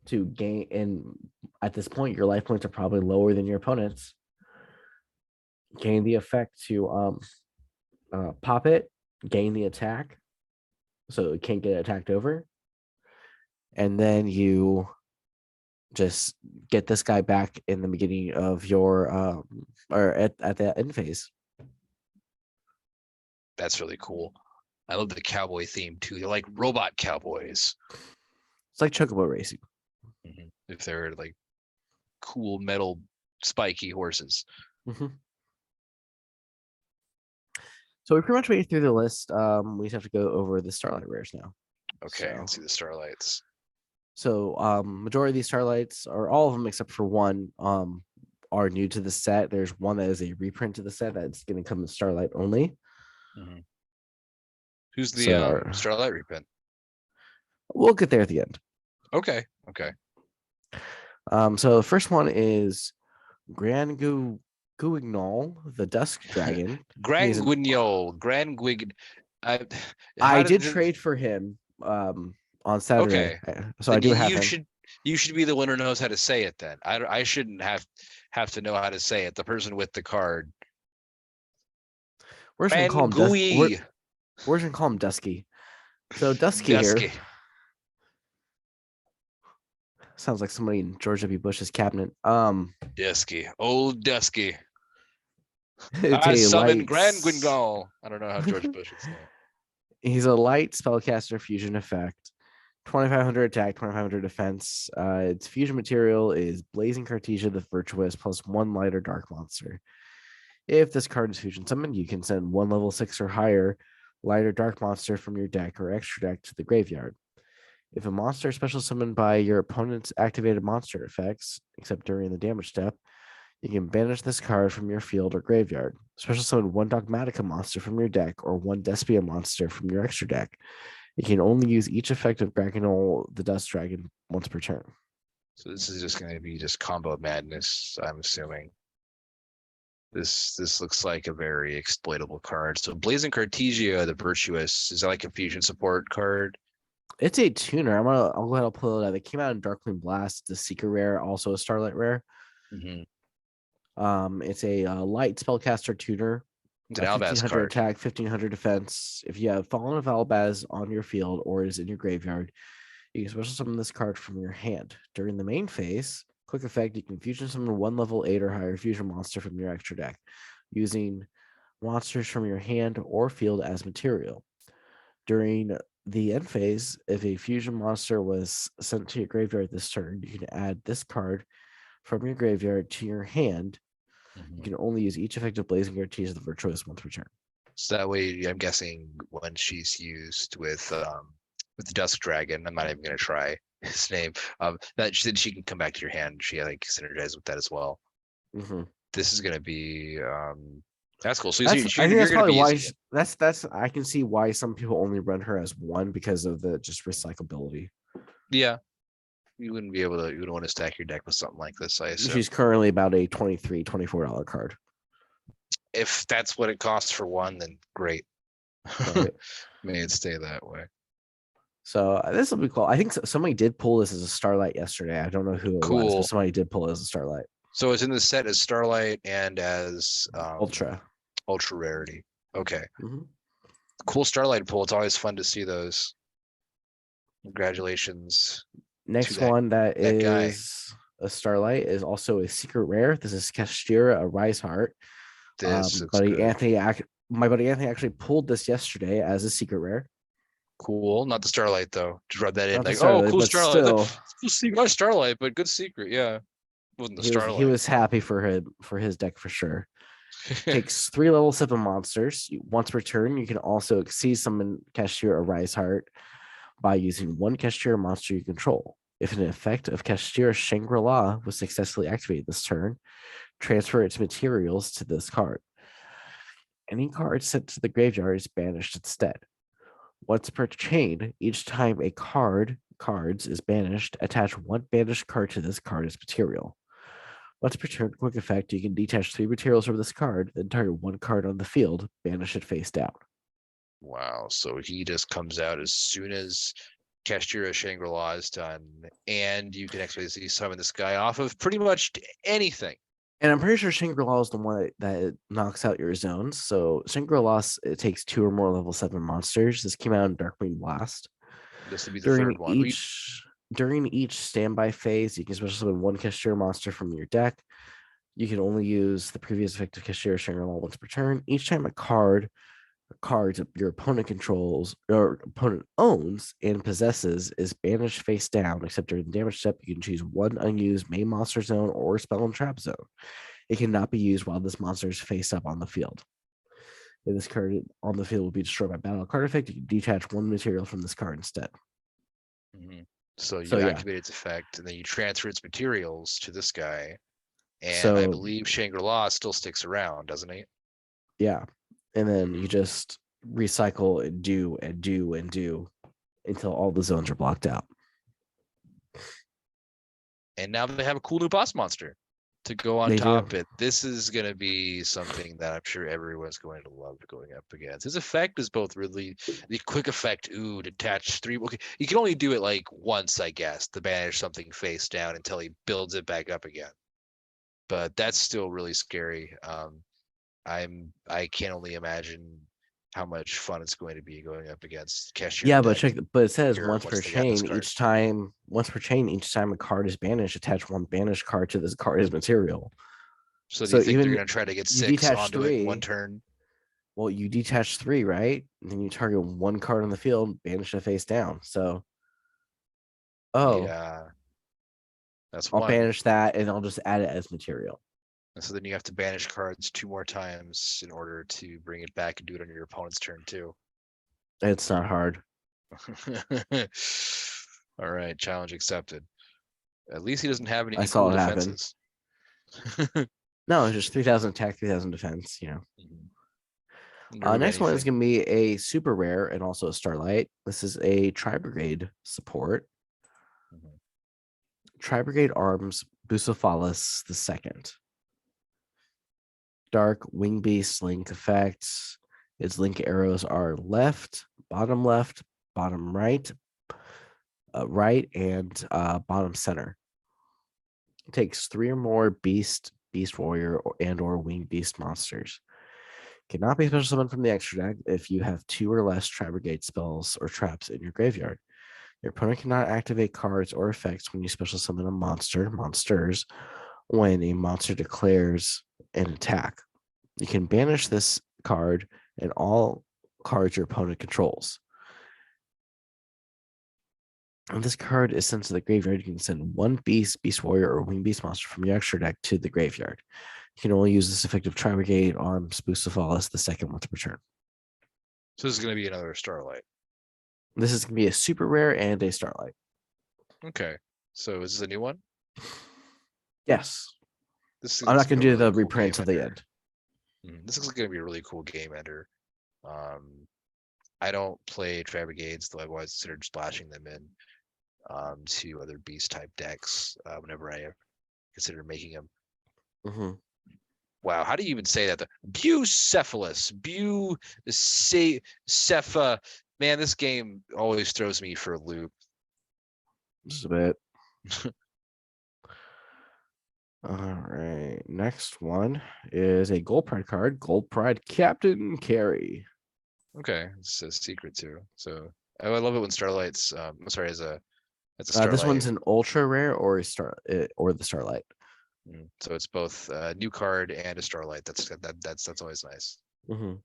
to gain, and at this point, your life points are probably lower than your opponent's. Gain the effect to pop it, gain the attack, so it can't get attacked over, and then you just get this guy back in the beginning of your or at the end phase. That's really cool. I love the cowboy theme too. They're like robot cowboys. It's like chocobo racing. If they're like cool metal spiky horses. So we pretty much made it through the list. We just have to go over the Starlight rares now. Okay, let's see the Starlights. So majority of these Starlights, or all of them except for one, are new to the set. There's one that is a reprint of the set that's going to come in Starlight only. Who's the Starlight reprint? We'll get there at the end. Okay. So the first one is Grand Guignol, the Dusk Dragon. Grand Guignol. I did trade for him on Saturday. Okay. So then I do have him. You should be the one who knows how to say it then. I shouldn't have to know how to say it. The person with the card. We're just gonna call him We're gonna call him Dusky. So Dusky Dusky. here sounds like somebody in George W. Bush's cabinet. Dusky. Old Dusky. It's I a summon light. Grand Gwyngal. I don't know how George Bush would say it. He's a light spellcaster fusion effect. 2500 attack, 2500 defense. Its fusion material is Blazing Cartesia the Virtuous plus 1 light or dark monster. If this card is fusion summoned, you can send 1 level 6 or higher light or dark monster from your deck or extra deck to the graveyard. If a monster is special summoned by your opponent's activated monster effects, except during the damage step, you can banish this card from your field or graveyard. Special summon 1 Dogmatica monster from your deck or 1 Despia monster from your extra deck. You can only use each effect of Dragonol the Dust Dragon once per turn. So this is just going to be just combo madness, I'm assuming. This looks like a very exploitable card. So Blazing Cartesia the Virtuous, is that like a fusion support card? It's a tuner. I'll go ahead and pull it up. It came out in Darkling Blast, the Secret Rare, also a Starlight Rare. It's a light spellcaster tuner. It's an Albaz 1500 card. attack, 1500 defense. If you have Fallen of Albaz on your field or is in your graveyard, you can special summon this card from your hand. During the main phase, quick effect, you can fusion summon 1 level 8 or higher fusion monster from your extra deck, using monsters from your hand or field as material. During the end phase, if a fusion monster was sent to your graveyard this turn, you can add this card from your graveyard to your hand. You can only use each effective Blazing Cartesia the Virtuous once per turn. So that way, I'm guessing when she's used with the Dusk Dragon, I'm not even going to try his name. That she can come back to your hand. She like synergize with that as well. This is going to be that's cool. So I you're think that's probably why that's I can see why some people only run her as 1 because of the just recyclability. Yeah. You wouldn't want to stack your deck with something like this, I assume. She's currently about a $24 card. If that's what it costs for 1, then great. Right. May it stay that way. So this will be cool. I think somebody did pull this as a Starlight yesterday. I don't know who it was, but somebody did pull it as a Starlight. So it's in the set as Starlight and as Ultra rarity. Okay. Cool Starlight pull. It's always fun to see those. Congratulations. Next one that is a Starlight is also a secret rare. This is Kastira, a Rise Heart. My buddy Anthony actually pulled this yesterday as a secret rare. Cool. Not the Starlight though. Just rub that in. Like, oh, cool Starlight. Nice Starlight, but good secret. Yeah. Wasn't the Starlight. He was happy for his deck for sure. Takes 3 level 7 monsters. Once per turn, you can also exceed summon Kastira, a Rise Heart by using 1 Kastira monster you control. If an effect of Kastira Shangri-La was successfully activated this turn, transfer its materials to this card. Any card sent to the graveyard is banished instead. Once per chain, each time a cards is banished, attach 1 banished card to this card as material. Once per turn, quick effect, you can detach 3 materials from this card, then target 1 card on the field, banish it face down. Wow, so he just comes out as soon as Kastira Shangri-La is done, and you can actually summon this guy off of pretty much anything. And I'm pretty sure Shangri-La is the one that knocks out your zones. So Shangri-La, it takes 2 or more level 7 monsters. This came out in Darkling Blast. This would be the third one. During each standby phase, you can special summon 1 Kastira monster from your deck. You can only use the previous effect of Kastira Shangri-La once per turn. Each time a card your opponent controls or opponent owns and possesses is banished face down, except during the damage step, you can choose 1 unused main monster zone or spell and trap zone. It cannot be used while this monster is face up on the field. If this card on the field will be destroyed by battle card effect, you can detach 1 material from this card instead. So you activate its effect, and then you transfer its materials to this guy. And I believe Shangri-La still sticks around, doesn't he? Yeah. And then you just recycle and do until all the zones are blocked out. And now they have a cool new boss monster to go on top of it. This is going to be something that I'm sure everyone's going to love going up against. His effect is both really the quick effect, detach 3. Okay, you can only do it like once, I guess, to banish something face down until he builds it back up again. But that's still really scary. I can only imagine how much fun it's going to be going up against Cashier. Yeah, but but it says Here, once per once they got this chain. card. Once per chain, each time a card is banished, attach one banished card to this card as material. So do So you think they're even going to try to get you 6 detach onto it in 3. one turn? Well, you detach 3, right? And then you target one card on the field, banish it face down. So, Yeah, that's I'll one. banish that and I'll just add it as material. And so then you have to banish cards 2 more times in order to bring it back and do it on your opponent's turn too. It's not hard. All right, challenge accepted. At least he doesn't have any I saw cool it happen. defenses. No, it's just 3,000 attack, 3,000 defense. Remove Next one is anything. going to be a super rare and also a Starlight. This is a Tri-Brigade support. Tri-Brigade Arms Bucephalus II. Dark Wing Beast link effects. Its link arrows are left, bottom right, right, and bottom center. It takes 3 or more beast warrior, and/or wing beast monsters. Cannot be special summoned from the extra deck if you have 2 or less Tri-Brigade spells or traps in your graveyard. Your opponent cannot activate cards or effects when you special summon a monsters, when a monster declares an attack. You can banish this card and all cards your opponent controls. When this card is sent to the graveyard, you can send 1 beast warrior, or wing beast monster from your extra deck to the graveyard. You can only use this effective Tri-Brigade Arms Bucephalus II once per turn. So this is going to be another Starlight. This is going to be a super rare and a Starlight. Okay. So is this a new one? Yes. I'm not going to do the reprint till the end. This is going to be a really cool game ender. I don't play Tri-Brigades, though I've always considered splashing them in to other beast type decks whenever I consider making them. Wow, how do you even say that? Bucephalus, Bucepha. Man, this game always throws me for a loop. Just a bit. All right. Next one is a Gold Pride card. Gold Pride Captain Carey. Okay, it's a secret too. So I love it when Starlight's. I'm sorry, as a Starlight. This one's an ultra rare or or the Starlight. So it's both a new card and a Starlight. That's always nice. Let's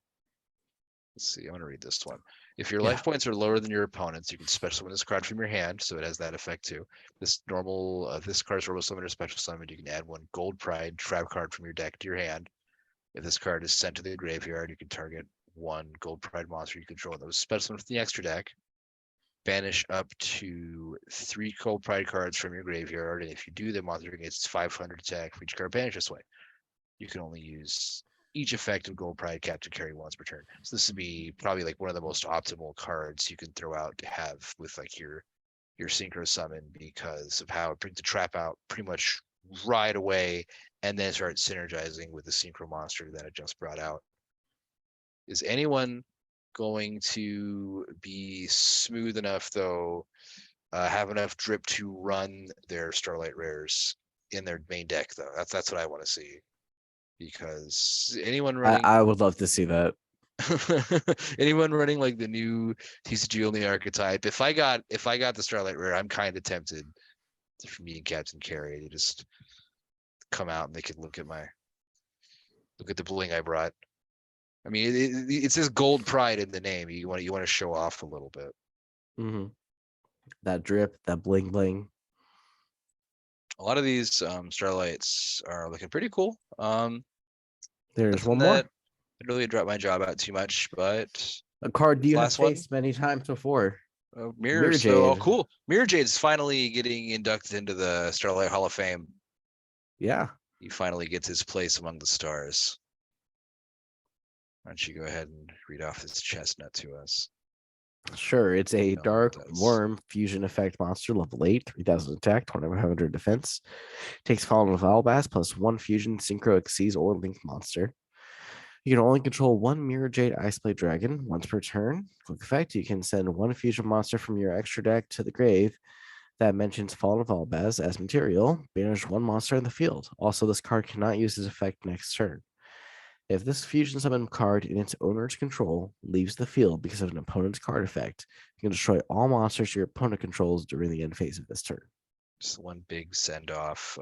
see. I'm gonna read this one. If your life points are lower than your opponent's, you can special summon this card from your hand, so it has that effect too. This card's normal summon or special summon, you can add 1 Gold Pride trap card from your deck to your hand. If this card is sent to the graveyard, you can target 1 Gold Pride monster you control that was special summoned from the extra deck. Banish up to 3 Gold Pride cards from your graveyard, and if you do, the monster gets 500 attack for each card banished this way. You can only use each effect of Gold Pride Captain Carey once per turn. So this would be probably like one of the most optimal cards you can throw out to have with like your synchro summon, because of how it brings the trap out pretty much right away and then start synergizing with the synchro monster that it just brought out. Is anyone going to be smooth enough though, have enough drip to run their Starlight rares in their main deck though? That's what I want to see. Because anyone running, I would love to see that. anyone running like the new TCG only archetype. If I got the Starlight rare, I'm kind of tempted for me and Captain Carey to just come out and they could look at the bling I brought. I mean, it says Gold Pride in the name. You want to show off a little bit. That drip, that bling bling. A lot of these Starlights are looking pretty cool. There's one more. I really dropped my job out too much, but a card you have last one faced many times before. Mirror Jade. Oh, cool. Mirror Jade's finally getting inducted into the Starlight Hall of Fame. Yeah. He finally gets his place among the stars. Why don't you go ahead and read off this chestnut to us? Sure. It's a dark worm fusion effect monster, level 8, 3,000 attack, 2,500 defense. Takes Fallen of Albaz plus 1 fusion, synchro, exceeds, or link monster. You can only control 1 Mirror Jade Iceblade Dragon once per turn. Quick effect, you can send 1 fusion monster from your extra deck to the grave that mentions Fallen of Albaz as material. Banish 1 monster in the field. Also, this card cannot use this effect next turn. If this fusion summon card in its owner's control leaves the field because of an opponent's card effect, you can destroy all monsters your opponent controls during the end phase of this turn. Just one big send off,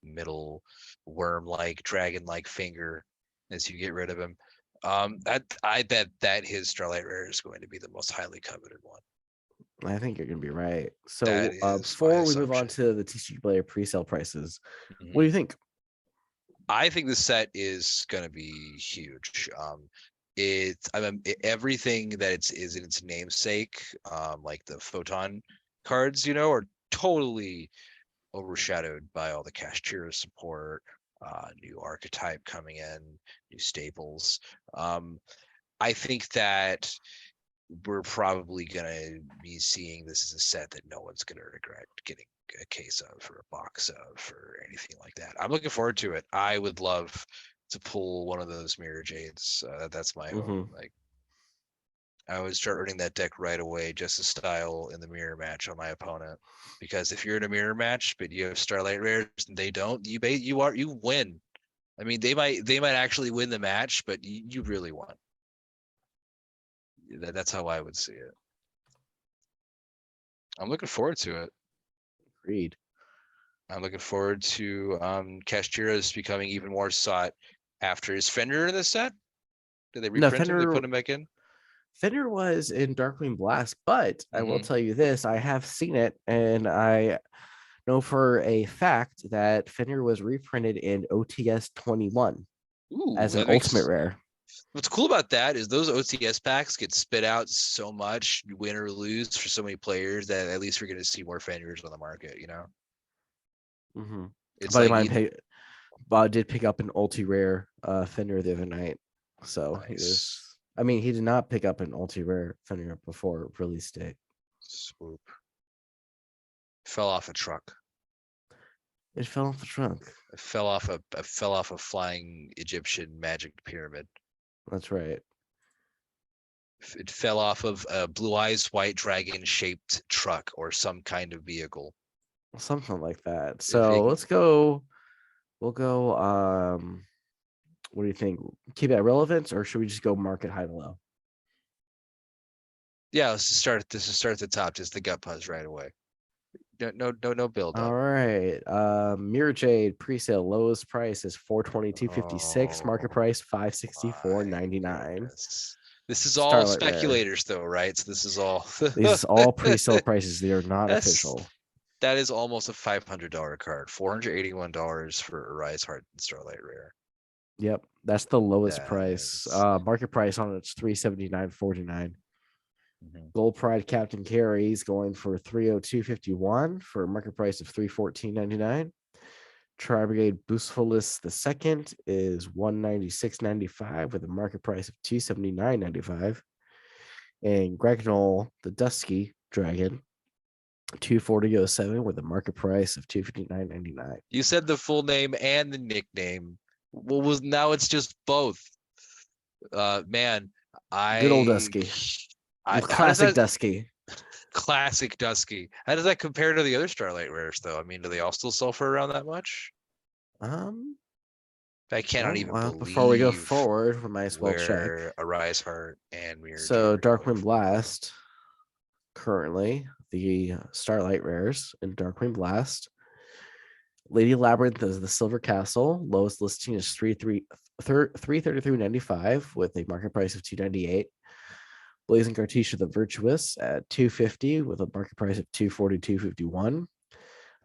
middle worm-like, dragon-like finger as you get rid of him. I bet that his Starlight Rare is going to be the most highly coveted one. I think you're going to be right. So That is my before we move on assumption. to the TCG player pre-sale prices, what do you think? I think the set is going to be huge. Everything that is in its namesake, like the Photon cards, are totally overshadowed by all the Kashtira support, new archetype coming in, new staples. I think that we're probably going to be seeing this as a set that no one's going to regret getting a case of or a box of or anything like that. I'm looking forward to it. I would love to pull one of those Mirror Jades. That's my hope. Like, I would start earning that deck right away, just to style in the mirror match on my opponent. Because if you're in a mirror match, but you have Starlight Rares and they don't, you win. I mean, they might actually win the match, but you really won. That's how I would see it. I'm looking forward to it. Agreed. I'm looking forward to Kashtira's becoming even more sought after. Is Fenrir in this set? Did they reprint him? They put him back in? Fenrir was in Darkwing Blast, but I will tell you this, I have seen it, and I know for a fact that Fenrir was reprinted in OTS 21 as an ultimate rare. What's cool about that is those OTS packs get spit out so much, win or lose, for so many players that at least we're going to see more Fenrirs on the market, It's buddy like mine Bob did pick up an ulti rare Fenrir the other night. So nice. He did not pick up an ulti rare Fenrir before release date. Swoop. Fell off a truck. It fell off the trunk. It fell off a flying Egyptian magic pyramid. That's right. It fell off of a Blue Eyes White Dragon shaped truck or some kind of vehicle. Something like that. So let's go. We'll go. What do you think? Keep that relevance, or should we just go market high to low? Yeah, let's just start. This is start at the top. Just the gut punch right away. No build up. All right. Mirror Jade pre-sale lowest price is $422.56. Market price $564.99. This is all speculators, though, right? So this is all. These is all pre-sale prices. They are not official. That is almost a $500 card. $481 for Arise Heart and Starlight Rare. Yep, that's the lowest price. Market price on it's $379.49. Gold Pride Captain Carey's going for $302.51 for a market price of $314.99. Tri Brigade Boostfulness the second is $196.95 with a market price of $279.95. And Gragnol the Dusky Dragon $240.07 with a market price of $259.99. You said the full name and the nickname. Now it's just both. Man, good old Dusky. Classic Dusky. Classic Dusky. How does that compare to the other Starlight Rares, though? I mean, do they all still sell for around that much? I cannot even believe. Before we go forward, we might as well check. Arise Heart and Mirror. So Darkwing Blast, currently the Starlight Rares in Darkwing Blast. Lady Labyrinth is the Silver Castle. Lowest listing is $333.95 with a market price of $298. Blazing Cartesia the Virtuous at $250 with a market price of $242.51.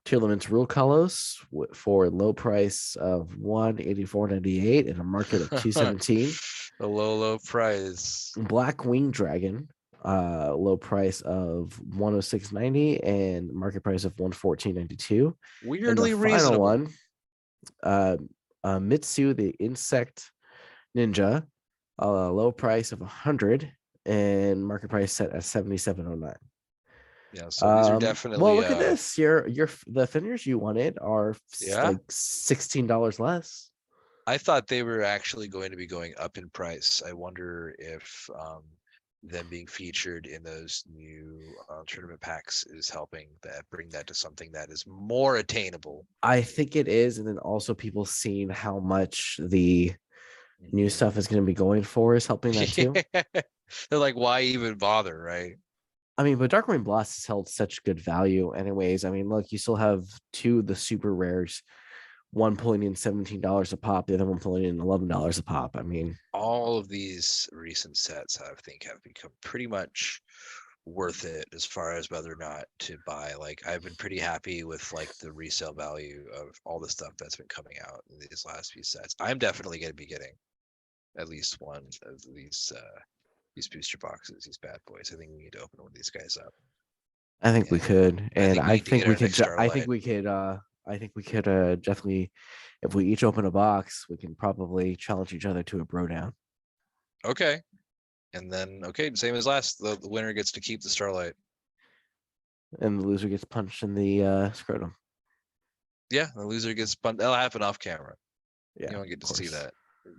Tearlament's Rule Kalos for a low price of $184.98 and a market of $217. A low price. Black Wing Dragon, low price of $106.90 and market price of $114.92. Weirdly and the reasonable. Final one, Mitsu the Insect Ninja, low price of $100 and market price set at $77.09. Yeah, so these are definitely. Well, look at this. The Fenrirs you wanted are like $16 less. I thought they were actually going to be going up in price. I wonder if them being featured in those new tournament packs is helping bring that to something that is more attainable. I think it is, and then also people seeing how much the new stuff is going to be going for is helping that too. They're like, why even bother, right? I mean, but Darkwing Blast has held such good value anyways. I mean, look, you still have two of the super rares, one pulling in $17 a pop, the other one pulling in $11 a pop. I mean, all of these recent sets I think have become pretty much worth it as far as whether or not to buy. Like I've been pretty happy with like the resale value of all the stuff that's been coming out in these last few sets. I'm definitely going to be getting at least one of these booster boxes, these bad boys. I think we need to open one of these guys up. I think we could, and I think we could. I think we could. I think we could definitely, if we each open a box, we can probably challenge each other to a bro down. Okay. And then, okay, same as last, the winner gets to keep the Starlight. And the loser gets punched in the scrotum. Yeah, the loser gets punched. That'll happen off camera. Yeah, you don't get to see that.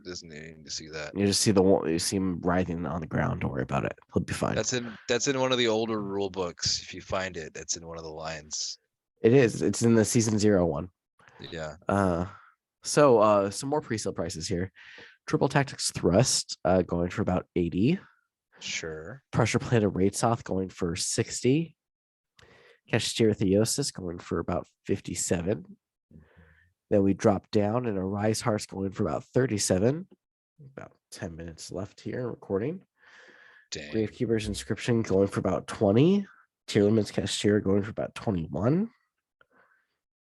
Doesn't need to see that. You just see you see him writhing on the ground. Don't worry about it. He'll be fine. That's in one of the older rule books. If you find it, that's in one of the lines. It is. It's in the season 0 one. Yeah. So some more pre-sale prices here. Triple Tactics Thrust going for about 80. Sure. Pressure Plated Raidsoth going for 60. Cashier Theosis going for about 57. Then we drop down and a Rise Hearts going for about 37. About 10 minutes left here recording. Dang. Gravekeeper's Inscription going for about 20. Tyrannus Cashier going for about 21.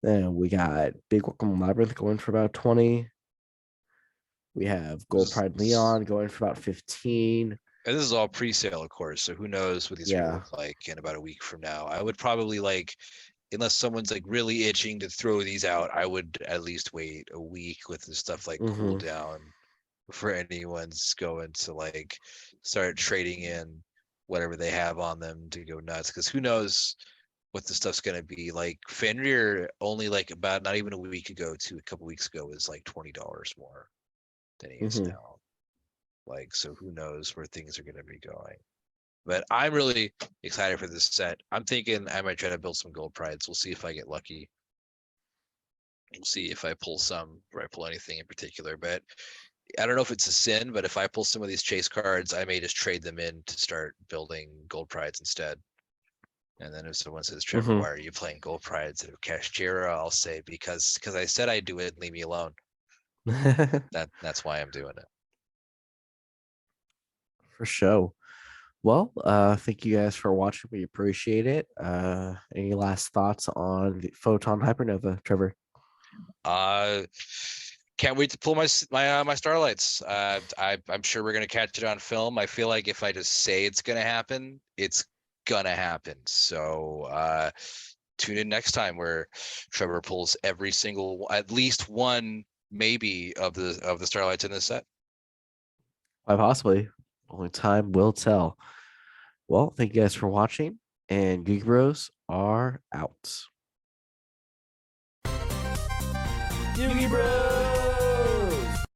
Then we got Big Welcome Labyrinth going for about 20. We have Gold Pride Leon going for about 15. And this is all pre-sale, of course. So who knows what these are gonna look like in about a week from now. I would probably unless someone's like really itching to throw these out, I would at least wait a week with the stuff like cool down before anyone's going to like start trading in whatever they have on them to go nuts. Because who knows what the stuff's gonna be. Like Fenrir only like about not even a week ago to a couple weeks ago was like $20 more than he is now. Like, so who knows where things are going to be going. But I'm really excited for this set. I'm thinking I might try to build some gold prides. We'll see if I get lucky. We'll see if I pull some, or I pull anything in particular. But I don't know if it's a sin, but if I pull some of these chase cards, I may just trade them in to start building gold prides instead. And then if someone says, Trevor, why are you playing gold pride instead of Kashtira? I'll say, because I said I'd do it, leave me alone. That's why I'm doing it. For sure. Well, thank you guys for watching. We appreciate it. Any last thoughts on the Photon Hypernova, Trevor? Can't wait to pull my Starlights. I'm sure we're gonna catch it on film. I feel like if I just say it's gonna happen, it's gonna happen. So tune in next time where Trevor pulls every single, at least one, maybe of the Starlights in this set. Possibly. Only time will tell. Well, thank you guys for watching, and Geek Bros are out. Geek Bros!